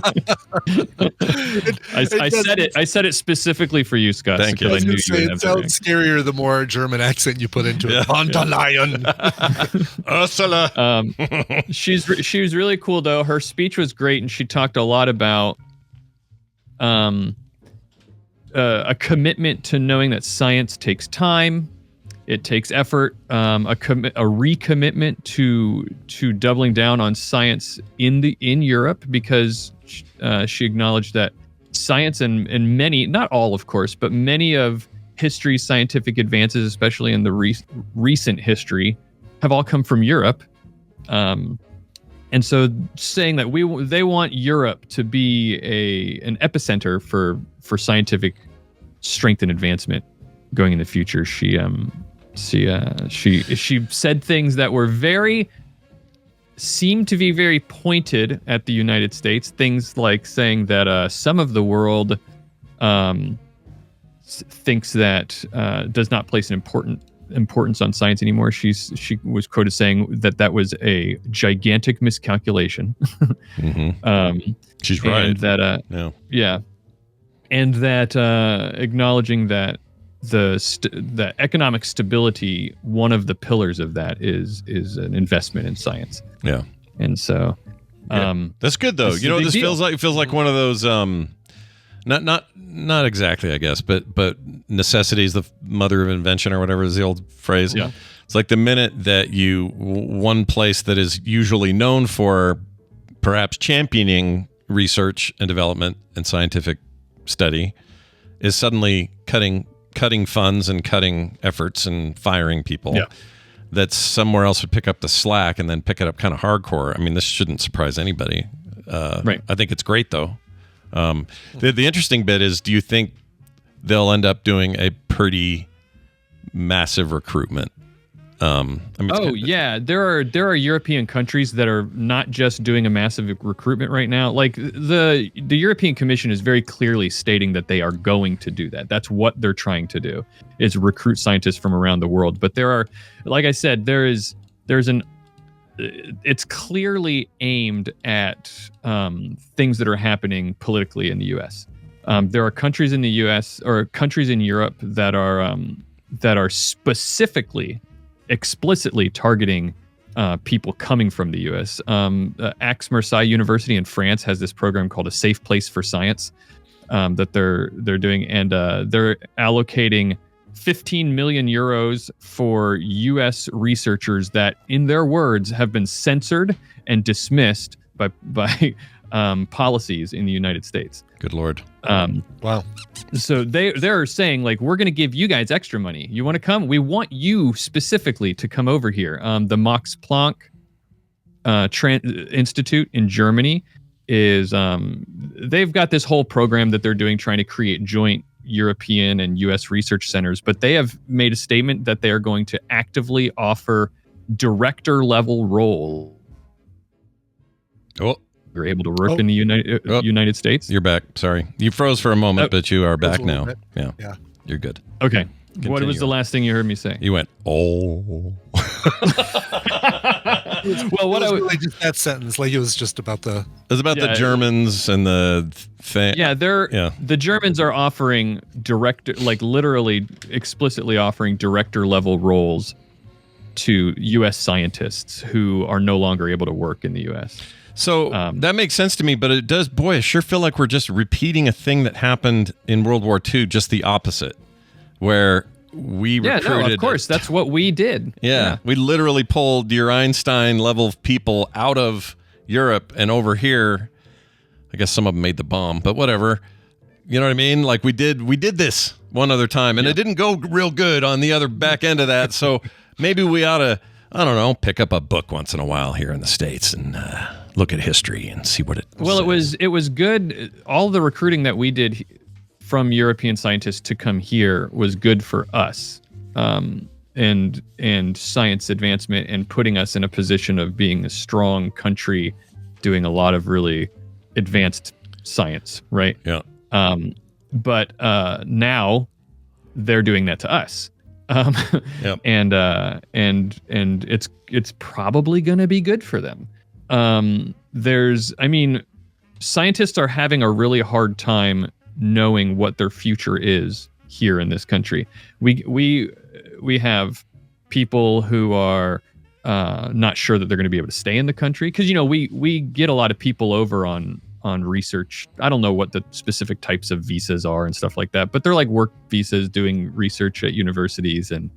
I: I said it specifically for you, Scott.
D: Thank you.
E: I was gonna say, it sounds scarier the more German accent you put into it. Von der Leyen.
D: Ursula.
I: She was really cool though. Her speech was great, and she talked a lot about a commitment to knowing that science takes time. It takes effort, a recommitment to doubling down on science in Europe, because she acknowledged that science and many, not all of course, but many of history's scientific advances, especially in the recent history, have all come from Europe. And so saying that they want Europe to be an epicenter for scientific strength and advancement going in the future. She said things that were seemed to be very pointed at the United States. Things like saying that some of the world thinks that does not place an importance on science anymore. She was quoted saying that was a gigantic miscalculation.
D: Mm-hmm. She's right.
I: And that and that acknowledging that the economic stability, one of the pillars of that is an investment in science.
D: Yeah.
I: And so
D: that's good though. You know what this feels like? It feels like one of those not exactly, I guess, but necessity is the mother of invention, or whatever is the old phrase.
I: Yeah.
D: It's like the minute that one place that is usually known for perhaps championing research and development and scientific study is suddenly cutting funds and cutting efforts and firing people, that somewhere else would pick up the slack and then pick it up kind of hardcore. I mean, this shouldn't surprise anybody.
I: Right.
D: I think it's great though. The interesting bit is, do you think they'll end up doing a pretty massive recruitment?
I: There are European countries that are not just doing a massive recruitment right now. Like the European Commission is very clearly stating that they are going to do that. That's what they're trying to do, is recruit scientists from around the world. But there are, like I said, it's clearly aimed at things that are happening politically in the U.S. There are countries in the U.S. or countries in Europe that are specifically, explicitly targeting people coming from the U.S. Aix-Marseille University in France has this program called A Safe Place for Science that they're doing, and they're allocating 15 million euros for U.S. researchers that, in their words, have been censored and dismissed by policies in the United States.
D: Good Lord.
E: Wow.
I: So they're saying, like, we're going to give you guys extra money. You want to come? We want you specifically to come over here. The Max Planck Institute in Germany is they've got this whole program that they're doing, trying to create joint European and U.S. research centers, but they have made a statement that they are going to actively offer director level role.
D: Oh.
I: You're able to work in the United States.
D: You're back. Sorry. You froze for a moment, but you are back now. Yeah. You're good.
I: Okay.
D: Continue.
I: What was the last thing you heard me say?
D: You went, oh.
E: Really just that sentence, like it was just about the...
D: It was about the Germans and the thing.
I: The Germans are offering literally explicitly offering director level roles to U.S. scientists who are no longer able to work in the U.S.
D: So that makes sense to me, but it does, boy, I sure feel like we're just repeating a thing that happened in World War II, just the opposite, where we recruited...
I: of course, that's what we did.
D: Yeah, we literally pulled your Einstein level of people out of Europe and over here. I guess some of them made the bomb, but whatever. You know what I mean? Like we did this one other time, and it didn't go real good on the other back end of that, so maybe we ought to, I don't know, pick up a book once in a while here in the States and... look at history and see what it says.
I: It was good. All the recruiting that we did from European scientists to come here was good for us. and science advancement and putting us in a position of being a strong country doing a lot of really advanced science, right?
D: Yeah.
I: But now they're doing that to us.
D: Yep.
I: And it's probably going to be good for them. Scientists are having a really hard time knowing what their future is here in this country. We have people who are not sure that they're going to be able to stay in the country because we get a lot of people over on research. I don't know what the specific types of visas are and stuff like that, but they're like work visas doing research at universities and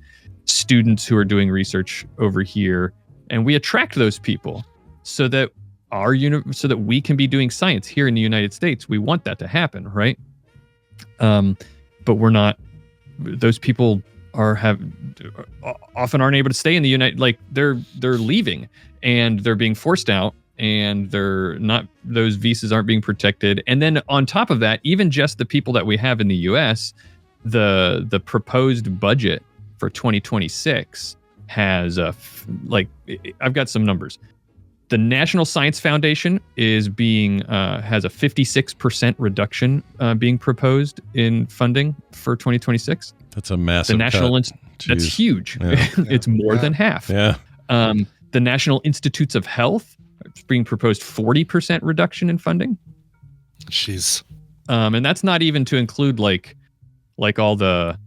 I: students who are doing research over here, and we attract those people so that so that we can be doing science here in the United States. We want that to happen, right? But we're not. Those people often aren't able to stay in the United. Like they're leaving and they're being forced out, and they're not. Those visas aren't being protected. And then on top of that, even just the people that we have in the U.S., the proposed budget for 2026 has I've got some numbers. The National Science Foundation is has a 56% reduction being proposed in funding for 2026.
D: That's a massive
I: That's huge. Yeah. It's more than half.
D: Yeah.
I: The National Institutes of Health is being proposed 40% reduction in funding.
E: Jeez.
I: And that's not even to include like all the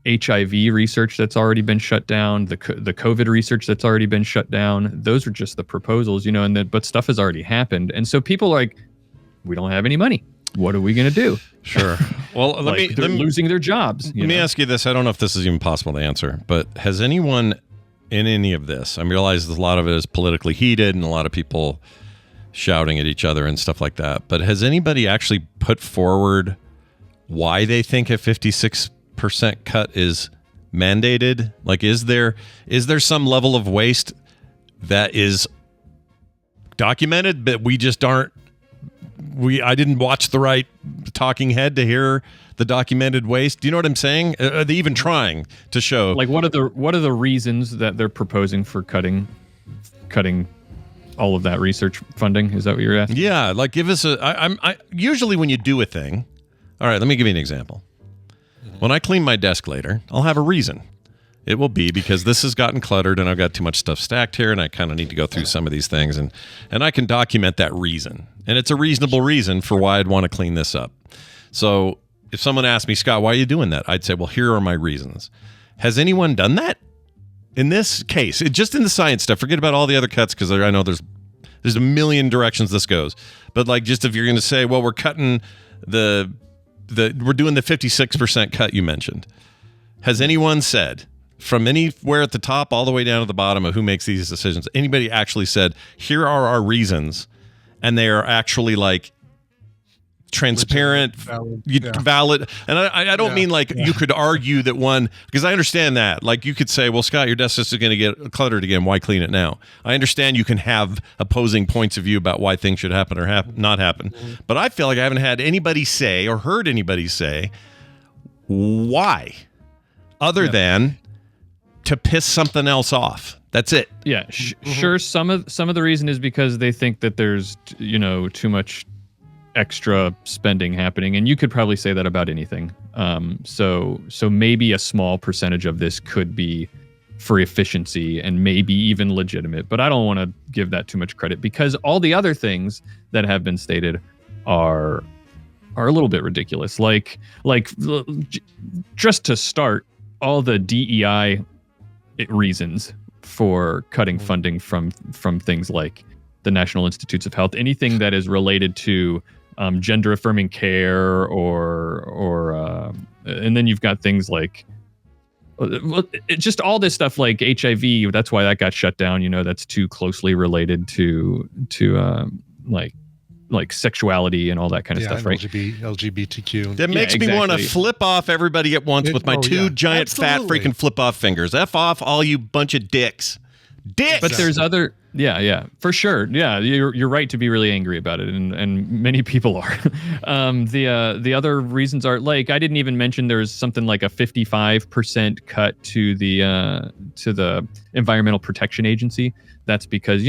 I: HIV research that's already been shut down, the COVID research that's already been shut down. Those are just the proposals, but stuff has already happened. And so people are like, we don't have any money. What are we going to do?
D: Sure. Well,
I: they're losing their jobs.
D: Let me ask you this. I don't know if this is even possible to answer, but has anyone in any of this, I realize a lot of it is politically heated and a lot of people shouting at each other and stuff like that, but has anybody actually put forward why they think a 56% cut is mandated? Like, is there some level of waste that is documented, but we just aren't? I didn't watch the right talking head to hear the documented waste. Do you know what I'm saying? Are they even trying to show?
I: Like, what are the reasons that they're proposing for cutting all of that research funding? Is that what you're asking?
D: Yeah, like give us I usually when you do a thing. All right, let me give you an example. When I clean my desk later, I'll have a reason. It will be because this has gotten cluttered and I've got too much stuff stacked here and I kind of need to go through some of these things and I can document that reason. And it's a reasonable reason for why I'd want to clean this up. So if someone asked me, Scott, why are you doing that? I'd say, well, here are my reasons. Has anyone done that? In this case, just in the science stuff, forget about all the other cuts because I know there's a million directions this goes. But like just if you're going to say, well, we're cutting we're doing the 56% cut you mentioned. Has anyone said from anywhere at the top all the way down to the bottom of who makes these decisions, anybody actually said, here are our reasons, and they are actually like transparent, valid. And I don't mean like you could argue that one, because I understand that. Like you could say, well, Scott, your desk is going to get cluttered again. Why clean it now? I understand you can have opposing points of view about why things should happen or not happen. But I feel like I haven't had anybody say or heard anybody say why other than to piss something else off. That's it.
I: Yeah, sure. Some of the reason is because they think that there's too much extra spending happening, and you could probably say that about anything. So maybe a small percentage of this could be for efficiency and maybe even legitimate, but I don't want to give that too much credit because all the other things that have been stated are a little bit ridiculous. Like just to start, all the DEI reasons for cutting funding from things like the National Institutes of Health, anything that is related to gender affirming care or and then you've got things like just all this stuff like HIV. That's why that got shut down. That's too closely related to like sexuality and all that kind of stuff, right?
E: LGBTQ.
D: That makes me want to flip off everybody at once with my two giant fat freaking flip off fingers. F off all you bunch of dicks. Dicks.
I: But there's other, for sure. Yeah, you're right to be really angry about it, and many people are. The other reasons are, like, I didn't even mention there's something like a 55% cut to the Environmental Protection Agency. That's because,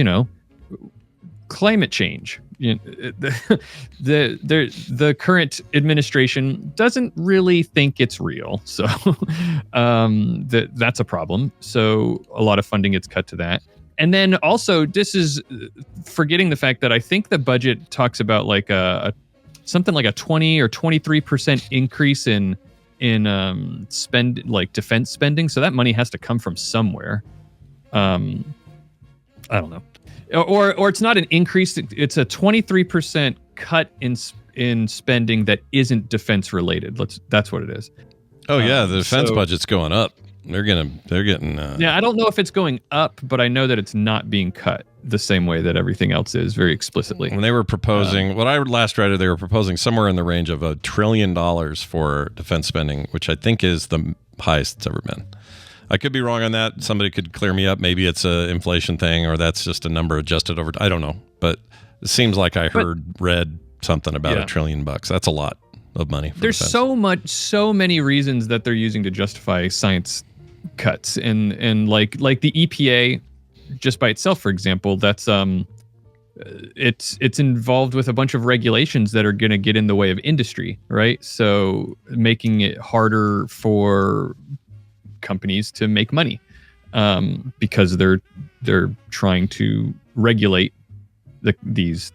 I: climate change. The current administration doesn't really think it's real, so that's a problem. So a lot of funding gets cut to that. And then also, this is forgetting the fact that I think the budget talks about like something like a 20 or 23% increase in defense spending. So that money has to come from somewhere. I don't know. Or it's not an increase. It's a 23% cut in spending that isn't defense related. That's what it is.
D: Oh yeah, the defense budget's going up. They're getting.
I: Yeah, I don't know if it's going up, but I know that it's not being cut the same way that everything else is, very explicitly.
D: When they were proposing, what I last read, they were proposing somewhere in the range of $1 trillion for defense spending, which I think is the highest it's ever been. I could be wrong on that. Somebody could clear me up. Maybe it's a inflation thing, or that's just a number adjusted over. I don't know, but it seems like I read something about $1 trillion. That's a lot of money.
I: There's
D: defense.
I: so many reasons that they're using to justify science cuts, and like the EPA, just by itself, for example, that's it's involved with a bunch of regulations that are going to get in the way of industry, right? So making it harder for companies to make money because they're trying to regulate these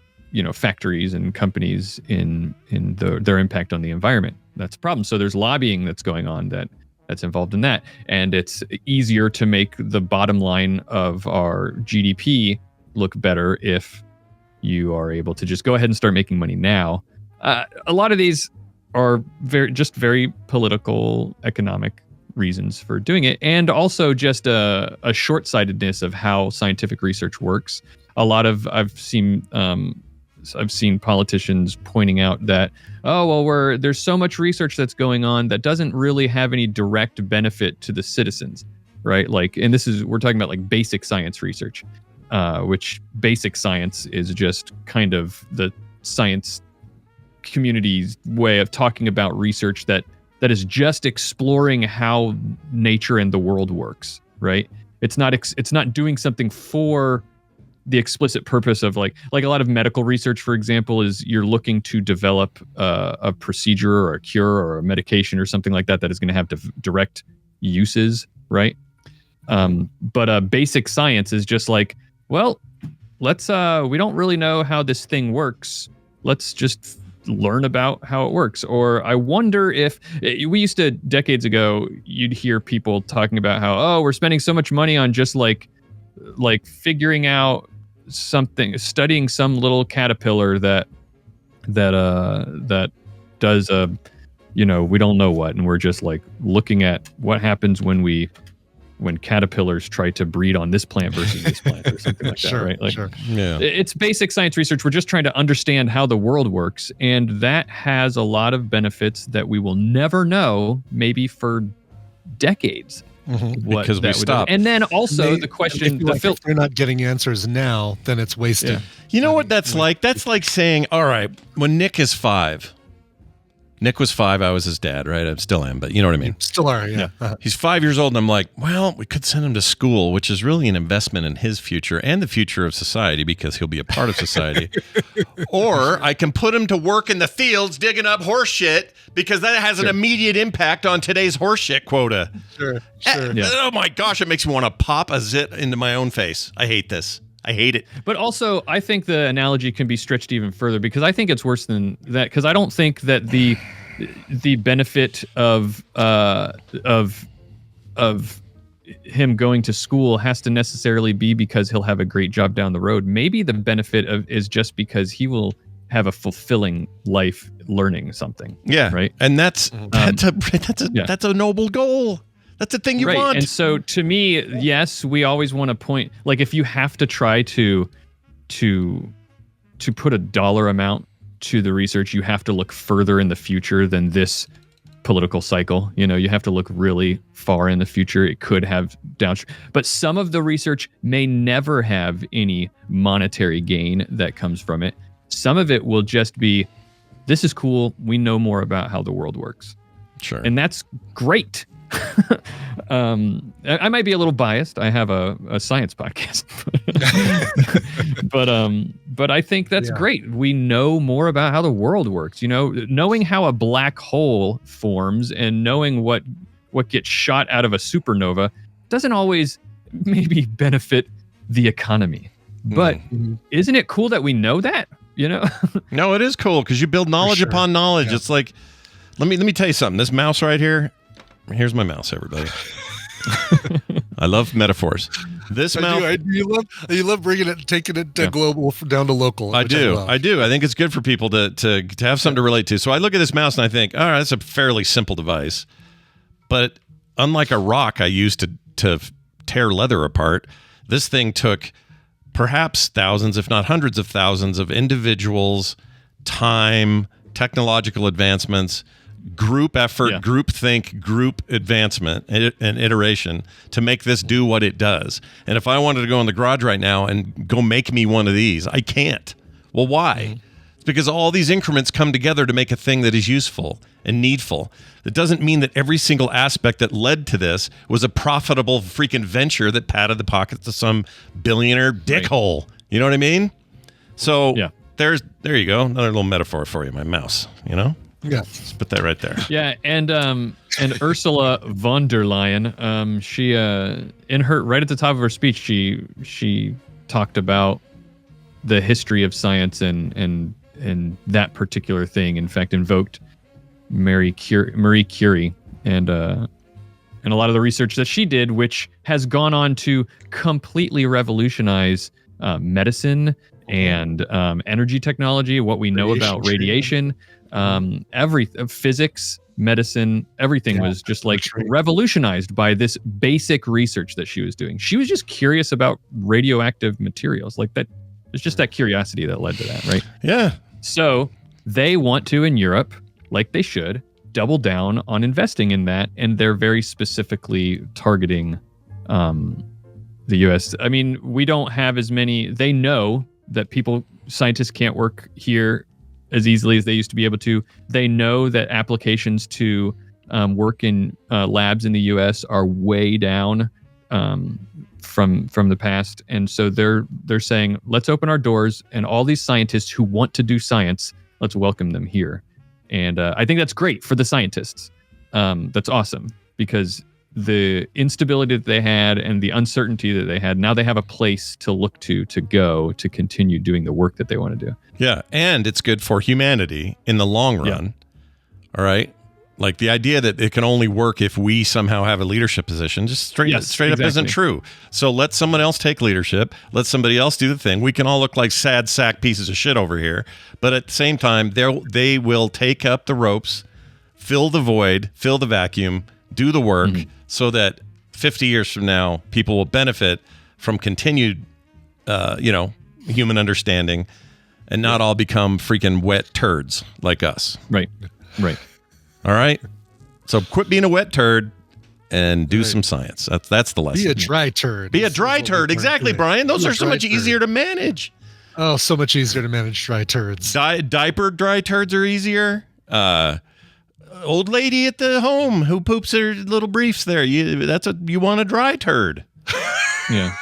I: factories and companies in their impact on the environment. That's a problem. So there's lobbying that's going on that's involved in that, and it's easier to make the bottom line of our GDP look better if you are able to just go ahead and start making money now. A lot of these are very political, economic reasons for doing it, and also just a short-sightedness of how scientific research works. I've seen politicians pointing out that, there's so much research that's going on that doesn't really have any direct benefit to the citizens, right? Like, and we're talking about like basic science research, which basic science is just kind of the science community's way of talking about research that is just exploring how nature and the world works, right? It's not doing something for the explicit purpose of like a lot of medical research, for example, is you're looking to develop a procedure or a cure or a medication or something like that is going to have direct uses, right? But basic science is just like, well, let's we don't really know how this thing works. Let's just learn about how it works. Or I wonder if we used to, decades ago, you'd hear people talking about how, we're spending so much money on just like figuring out something, studying some little caterpillar that does we don't know what, and we're just like looking at what happens when caterpillars try to breed on this plant versus this plant or something like that, right? Like,
E: sure.
D: Yeah.
I: It's basic science research. We're just trying to understand how the world works, and that has a lot of benefits that we will never know, maybe for decades.
E: Mm-hmm.
D: Because we stopped.
I: And then also the question,
E: if you're not getting answers now, then it's wasted.
D: Yeah. You know what that's like? That's like saying, all right, when Nick is 5. Nick was 5. I was his dad, right? I still am, but you know what I mean?
E: Still are, yeah.
D: He's 5 years old, and I'm like, well, we could send him to school, which is really an investment in his future and the future of society because he'll be a part of society. Or I can put him to work in the fields digging up horse shit because that has an immediate impact on today's horse shit quota.
E: Sure.
D: Oh my gosh, it makes me want to pop a zit into my own face. I hate this. I hate it.
I: But also, I think the analogy can be stretched even further because I think it's worse than that. Because I don't think that the benefit of him going to school has to necessarily be because he'll have a great job down the road. Maybe the benefit is just because he will have a fulfilling life learning something.
D: Yeah,
I: right.
D: And that's a noble goal. That's the thing you want.
I: And so to me, yes, we always want to point, like if you have to try to put a dollar amount to the research, you have to look further in the future than this political cycle. You have to look really far in the future. It could have but some of the research may never have any monetary gain that comes from it. Some of it will just be, this is cool. We know more about how the world works.
D: Sure.
I: And that's great. I might be a little biased. I have a science podcast, but I think that's great. We know more about how the world works. Knowing how a black hole forms and knowing what gets shot out of a supernova doesn't always maybe benefit the economy. But isn't it cool that we know that?
D: No, it is cool because you build knowledge upon knowledge. Yeah. It's like, let me tell you something. This mouse right here. Here's my mouse, everybody. I love metaphors. This mouse.
E: You love taking it global down to local.
D: I do. I think it's good for people to have something to relate to. So I look at this mouse and I think, all right, that's a fairly simple device. But unlike a rock I used to tear leather apart, this thing took perhaps thousands, if not hundreds of thousands of individuals, time, technological advancements, group effort, group think, group advancement, and iteration to make this do what it does. And if I wanted to go in the garage right now and go make me one of these, I can't. Well, why? It's because all these increments come together to make a thing that is useful and needful. That doesn't mean that every single aspect that led to this was a profitable freaking venture that padded the pockets of some billionaire dickhole. You know what I mean? So there you go. Another little metaphor for you, my mouse,
E: Yeah,
D: just put that right there.
I: Yeah, and Ursula von der Leyen, she in her right at the top of her speech, she talked about the history of science and that particular thing. In fact, invoked Marie Curie and a lot of the research that she did, which has gone on to completely revolutionize medicine and energy technology, what we know about radiation. Physics, medicine, everything was just like revolutionized by this basic research that she was doing. She was just curious about radioactive materials like that. It's just that curiosity that led to that, right?
D: Yeah.
I: So they want to, in Europe, like they should, double down on investing in that. And they're very specifically targeting the US. I mean, we don't have as many. They know that scientists can't work here as easily as they used to be able to. They know that applications to work in labs in the U.S. are way down from the past, and so they're saying, let's open our doors, and all these scientists who want to do science, let's welcome them here. And I think that's great for the scientists. That's awesome because the instability that they had and the uncertainty that they had, now they have a place to look to go to continue doing the work that they want to do.
D: Yeah, and it's good for humanity in the long run. All right? Like the idea that it can only work if we somehow have a leadership position, just straight up isn't true. So let someone else take leadership. Let somebody else do the thing. We can all look like sad sack pieces of shit over here. But at the same time, they will take up the ropes, fill the void, fill the vacuum, do the work so that 50 years from now, people will benefit from continued, human understanding and not all become freaking wet turds like us.
I: Right.
D: All right. So quit being a wet turd and do some science. That's the lesson.
E: Be a dry turd.
D: Be a dry turd. Exactly, Brian. Those are so much easier to manage.
E: Oh, so much easier to manage dry turds.
D: Diaper dry turds are easier. Old lady at the home who poops her little briefs there. You want a dry turd.
I: Yeah.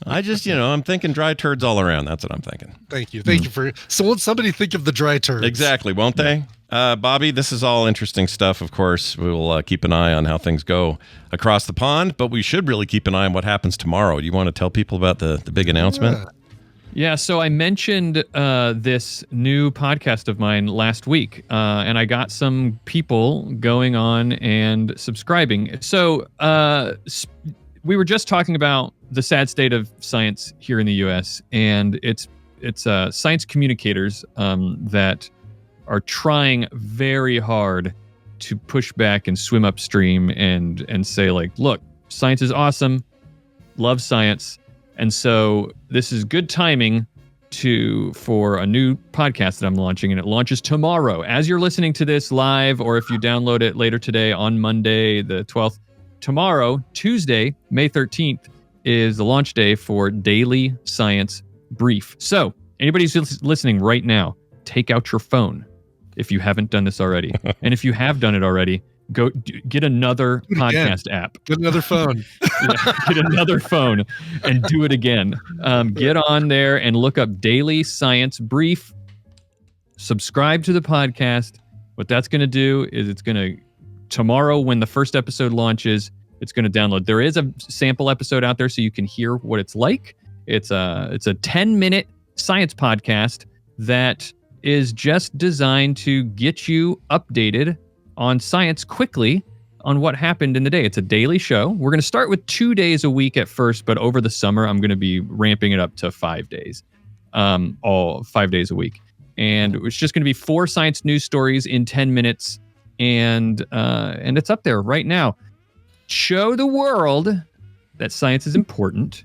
D: I just, I'm thinking dry turds all around. That's what I'm thinking.
E: Thank you. Thank you for. So won't somebody think of the dry turds?
D: Exactly. Won't they? Bobby, this is all interesting stuff. Of course, we will keep an eye on how things go across the pond, but we should really keep an eye on what happens tomorrow. Do you want to tell people about the big announcement?
I: Yeah, so I mentioned this new podcast of mine last week, and I got some people going on and subscribing. So we were just talking about the sad state of science here in the U.S., and it's science communicators that are trying very hard to push back and swim upstream and say, like, look, science is awesome, love science. And so this is good timing for a new podcast that I'm launching, and it launches tomorrow. As you're listening to this live, or if you download it later today on Monday, the 12th, tomorrow, Tuesday, May 13th, is the launch day for Daily Science Brief. So anybody who's listening right now, take out your phone if you haven't done this already. And if you have done it already, go get another podcast app.
E: Get another phone.
I: Get another phone and do it again. Get on there and look up Daily Science Brief. Subscribe to the podcast. What that's going to do is it's going to, tomorrow when the first episode launches, it's going to download. There is a sample episode out there so you can hear what it's like. It's a 10-minute science podcast that is just designed to get you updated on science quickly on what happened in the day. It's a daily show. We're going to start with 2 days a week at first, but over the summer, I'm going to be ramping it up to 5 days, all 5 days a week. And it's just going to be 4 science news stories in 10 minutes. And it's up there right now. Show the world that science is important.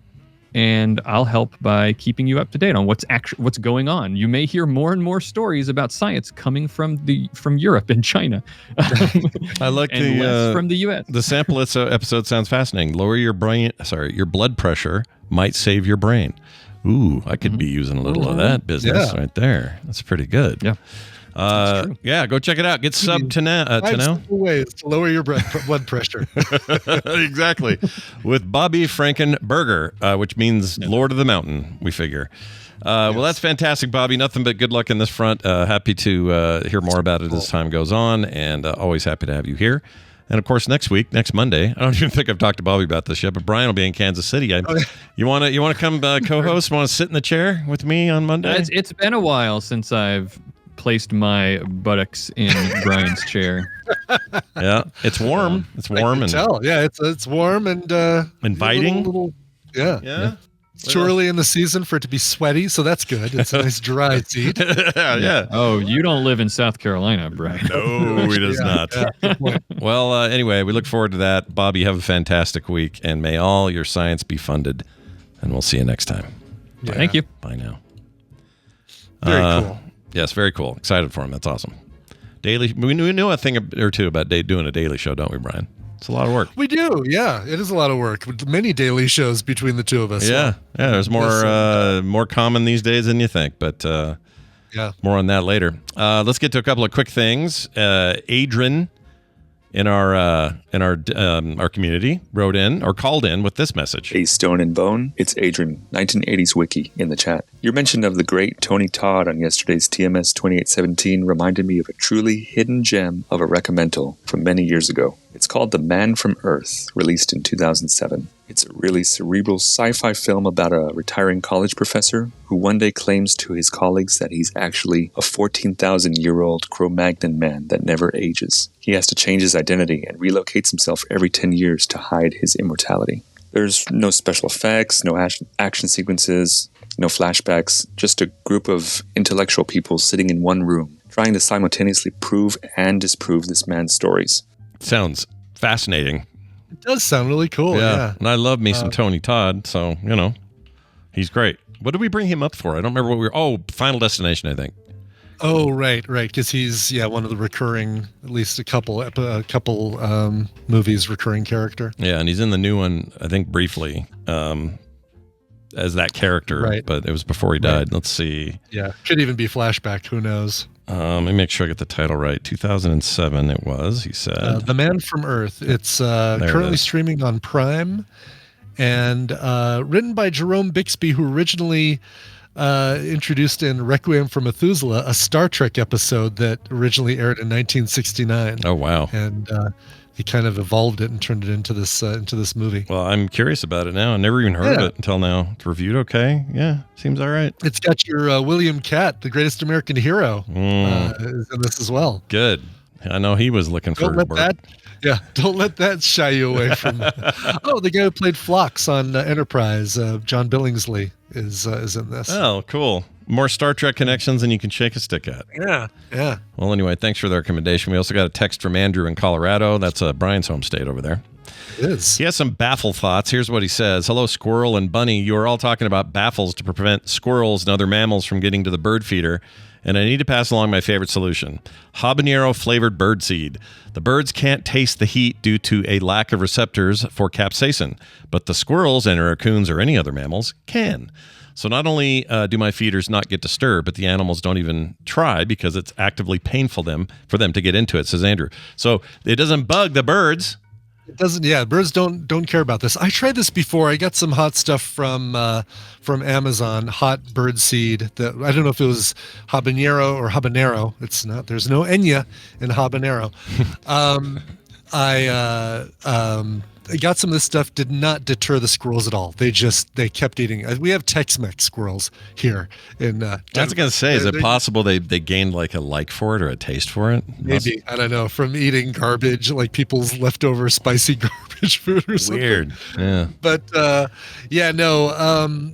I: And I'll help by keeping you up to date on what's going on. You may hear more and more stories about science coming from Europe and China.
D: I like
I: and less from the U.S.
D: The sample episode sounds fascinating. Lower your your blood pressure might save your brain. Ooh, I could be using a little of that business right there. That's pretty good.
I: Yeah.
D: Yeah, go check it out. Get sub to now.
E: Five simple ways to lower your blood pressure.
D: Exactly. With Bobby Frankenberger, which means Lord of the Mountain, we figure. Well, that's fantastic, Bobby. Nothing but good luck in this front. Happy to hear more about it as time goes on, and always happy to have you here. And of course, next Monday, I don't even think I've talked to Bobby about this yet, but Brian will be in Kansas City. You want to come co-host? Want to sit in the chair with me on Monday?
I: It's been a while since I've placed my buttocks in Brian's chair.
D: Yeah, it's warm. It's warm and
E: it's warm and
D: inviting.
E: Yeah. It's too early in the season for it to be sweaty, so that's good. It's a nice dry seat.
D: Yeah.
I: Oh, you don't live in South Carolina, Brian.
D: No, he does not. Well, anyway, we look forward to that. Bobby, have a fantastic week, and may all your science be funded. And we'll see you next time.
I: Yeah. Thank you.
D: Bye now.
E: Very cool.
D: Yes, very cool. Excited for him. That's awesome. We knew a thing or two about doing a daily show, don't we, Brian? It's a lot of work.
E: We do, yeah. It is a lot of work. Many daily shows between the two of us.
D: Yeah, there's more common these days than you think, but more on that later. Let's get to a couple of quick things. Adrian in our community called in with this message.
K: Hey, Stone and Bone, it's Adrian, 1980s Wiki in the chat. Your mention of the great Tony Todd on yesterday's TMS 2817 reminded me of a truly hidden gem of a recommendal from many years ago. It's called The Man from Earth, released in 2007. It's a really cerebral sci-fi film about a retiring college professor who one day claims to his colleagues that he's actually a 14,000-year-old Cro-Magnon man that never ages. He has to change his identity and relocates himself every 10 years to hide his immortality. There's no special effects, no action sequences, no flashbacks, just a group of intellectual people sitting in one room, trying to simultaneously prove and disprove this man's stories.
D: Sounds fascinating.
E: It does sound really cool. Yeah.
D: And I love me some Tony Todd, so he's great. What did we bring him up for? I don't remember what we were. Oh, Final Destination, I think.
E: Oh, right, because he's one of the recurring, at least a couple movies recurring character.
D: Yeah, and he's in the new one, I think, briefly as that character.
E: Right.
D: But it was before he died. Let's see.
E: Yeah, could even be flashback. Who knows?
D: Let me make sure I get the title right. 2007 it was, he said.
E: The Man from Earth. It's currently streaming on Prime and written by Jerome Bixby, who originally introduced in Requiem for Methuselah, a Star Trek episode that originally aired in 1969.
D: Oh, wow.
E: And he kind of evolved it and turned it into this movie.
D: Well, I'm curious about it now. I never even heard of it until now. It's reviewed okay. Yeah, seems all right.
E: It's got your William Catt, the greatest American hero, is in this as well.
D: Good. I know he was looking for work.
E: Don't let that shy you away from the guy who played Phlox on Enterprise, John Billingsley, is in this.
D: Oh, cool. More Star Trek connections than you can shake a stick at.
E: Yeah.
D: Well, anyway, thanks for the recommendation. We also got a text from Andrew in Colorado. That's Brian's home state over there.
E: It is.
D: He has some baffle thoughts. Here's what he says. Hello, Squirrel and Bunny. You are all talking about baffles to prevent squirrels and other mammals from getting to the bird feeder, and I need to pass along my favorite solution. Habanero-flavored birdseed. The birds can't taste the heat due to a lack of receptors for capsaicin, but the squirrels and raccoons or any other mammals can. So not only do my feeders not get disturbed, but the animals don't even try because it's actively painful for them to get into it, says Andrew. So it doesn't bug the birds.
E: It doesn't. Yeah, birds don't care about this. I tried this before. I got some hot stuff from Amazon, hot bird seed. That I don't know if it was habanero or habanero. It's not. There's no enya in habanero. I got some of this stuff. Did not deter the squirrels at all. They kept eating. We have Tex-Mex squirrels here in.
D: I was going to say, is it possible they gained like a like for it or a taste for it?
E: Maybe. I don't know. From eating garbage, like people's leftover spicy garbage food or something.
D: Weird. Yeah.
E: But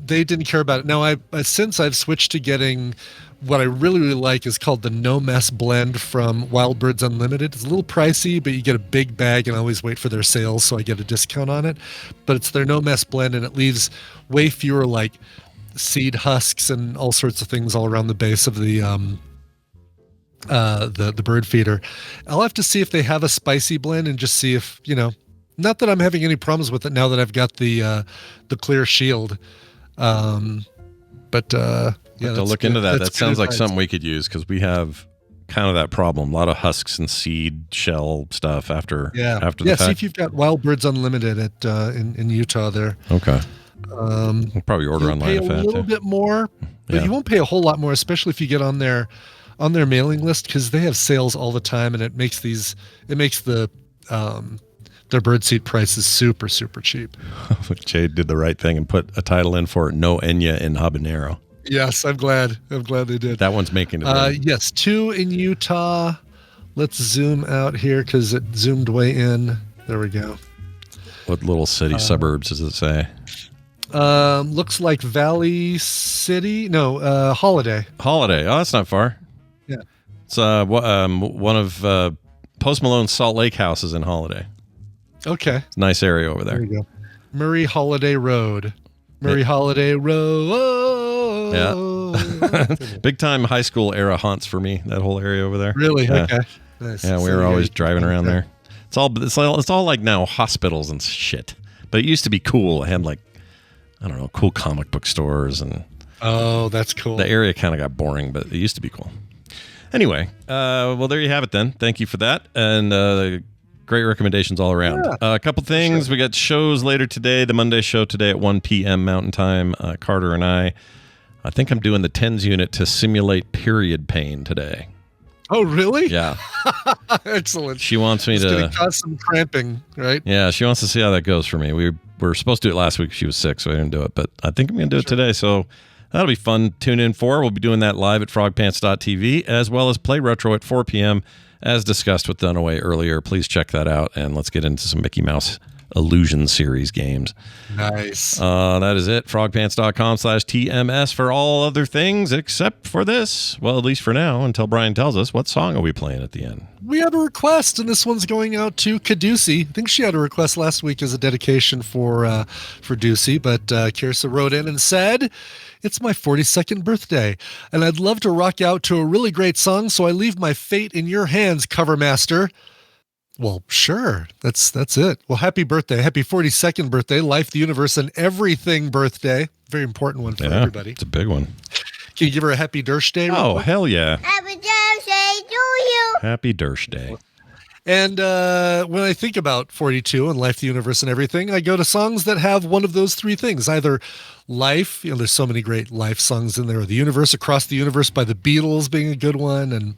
E: they didn't care about it. Now since I've switched to getting what I really, really like is called the No Mess blend from Wild Birds Unlimited. It's a little pricey, but you get a big bag, and I always wait for their sales, so I get a discount on it. But it's their No Mess blend, and it leaves way fewer like seed husks and all sorts of things all around the base of the bird feeder. I'll have to see if they have a spicy blend and just see if, not that I'm having any problems with it now that I've got the clear shield. Yeah,
D: to look into that. That sounds like something we could use because we have kind of that problem. A lot of husks and seed shell stuff after the fact.
E: See if you've got Wild Birds Unlimited at in Utah there.
D: Okay. We'll probably order online if
E: a little bit more, but you won't pay a whole lot more, especially if you get on their mailing list because they have sales all the time, and it makes their birdseed prices super, super cheap.
D: Jade did the right thing and put a title in for No Enya in Habanero.
E: Yes, I'm glad they did.
D: That one's making it.
E: Yes, 2 in Utah. Let's zoom out here because it zoomed way in. There we go.
D: What little city suburbs does it say?
E: Looks like Valley City. No, Holiday.
D: Holiday. Oh, that's not far.
E: Yeah.
D: It's one of Post Malone's Salt Lake houses in Holiday.
E: Okay.
D: Nice area over there.
E: There you go. Murray Holiday Road. Holiday Road.
D: Yeah. Big time high school era haunts for me, that whole area over there.
E: Really?
D: Yeah.
E: Okay. Nice.
D: Yeah, we were always driving around there. It's all like now hospitals and shit. But it used to be cool. It had like, I don't know, cool comic book stores and
E: oh, that's cool.
D: The area kind of got boring, but it used to be cool. Anyway, well, there you have it then. Thank you for that. And great recommendations all around.
E: Yeah,
D: a couple things. Sure. We got shows later today. The Monday show today at 1 p.m. Mountain Time. Carter and I think I'm doing the TENS unit to simulate period pain today.
E: Oh, really?
D: Yeah.
E: Excellent.
D: She wants me to
E: cause some cramping, right?
D: Yeah, she wants to see how that goes for me. We were supposed to do it last week. She was sick, so I didn't do it. But I think I'm going to do it today. So that'll be fun. Tune in for. We'll be doing that live at frogpants.tv as well as Play Retro at 4 p.m. as discussed with Dunaway earlier. Please check that out, and let's get into some Mickey Mouse Illusion Series games.
E: Nice.
D: That is it. Frogpants.com/TMS for all other things except for this. Well, at least for now, until Brian tells us. What song are we playing at the end?
E: We have a request, and this one's going out to Caducey. I think she had a request last week as a dedication for Ducey, but Kirsa wrote in and said, "It's my 42nd birthday, and I'd love to rock out to a really great song, so I leave my fate in your hands, Covermaster." Well, sure. That's it. Well, happy birthday. Happy 42nd birthday. Life, the universe, and everything birthday. Very important one for everybody.
D: It's a big one.
E: Can you give her a happy Dersh Day?
D: Oh, hell yeah.
L: Happy birthday to you.
D: Happy Dersh Day.
E: And when I think about 42 and life, the universe, and everything, I go to songs that have one of those three things. Either life, there's so many great life songs in there, or the universe, Across the Universe by the Beatles being a good one, and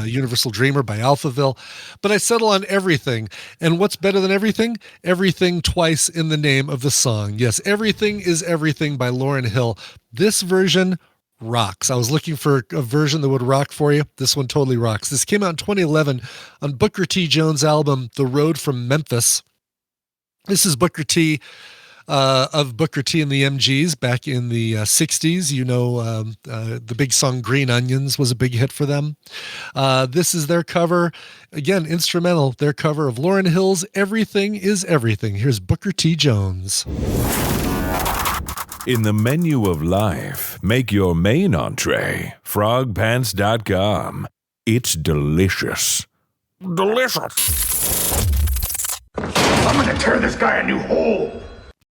E: Universal Dreamer by Alphaville. But I settle on everything. And what's better than everything? Everything twice in the name of the song. Yes, Everything is Everything by Lauryn Hill. This version rocks. I was looking for a version that would rock for you. This one totally rocks. This came out in 2011 on Booker T. Jones' album, The Road from Memphis. This is Booker T. of Booker T and the MGs back in the 60s. You know, the big song Green Onions was a big hit for them. This is their cover. Again, instrumental. Their cover of Lauryn Hill's Everything is Everything. Here's Booker T. Jones.
M: In the menu of life, make your main entree frogpants.com. It's delicious. Delicious.
N: I'm gonna tear this guy a new hole.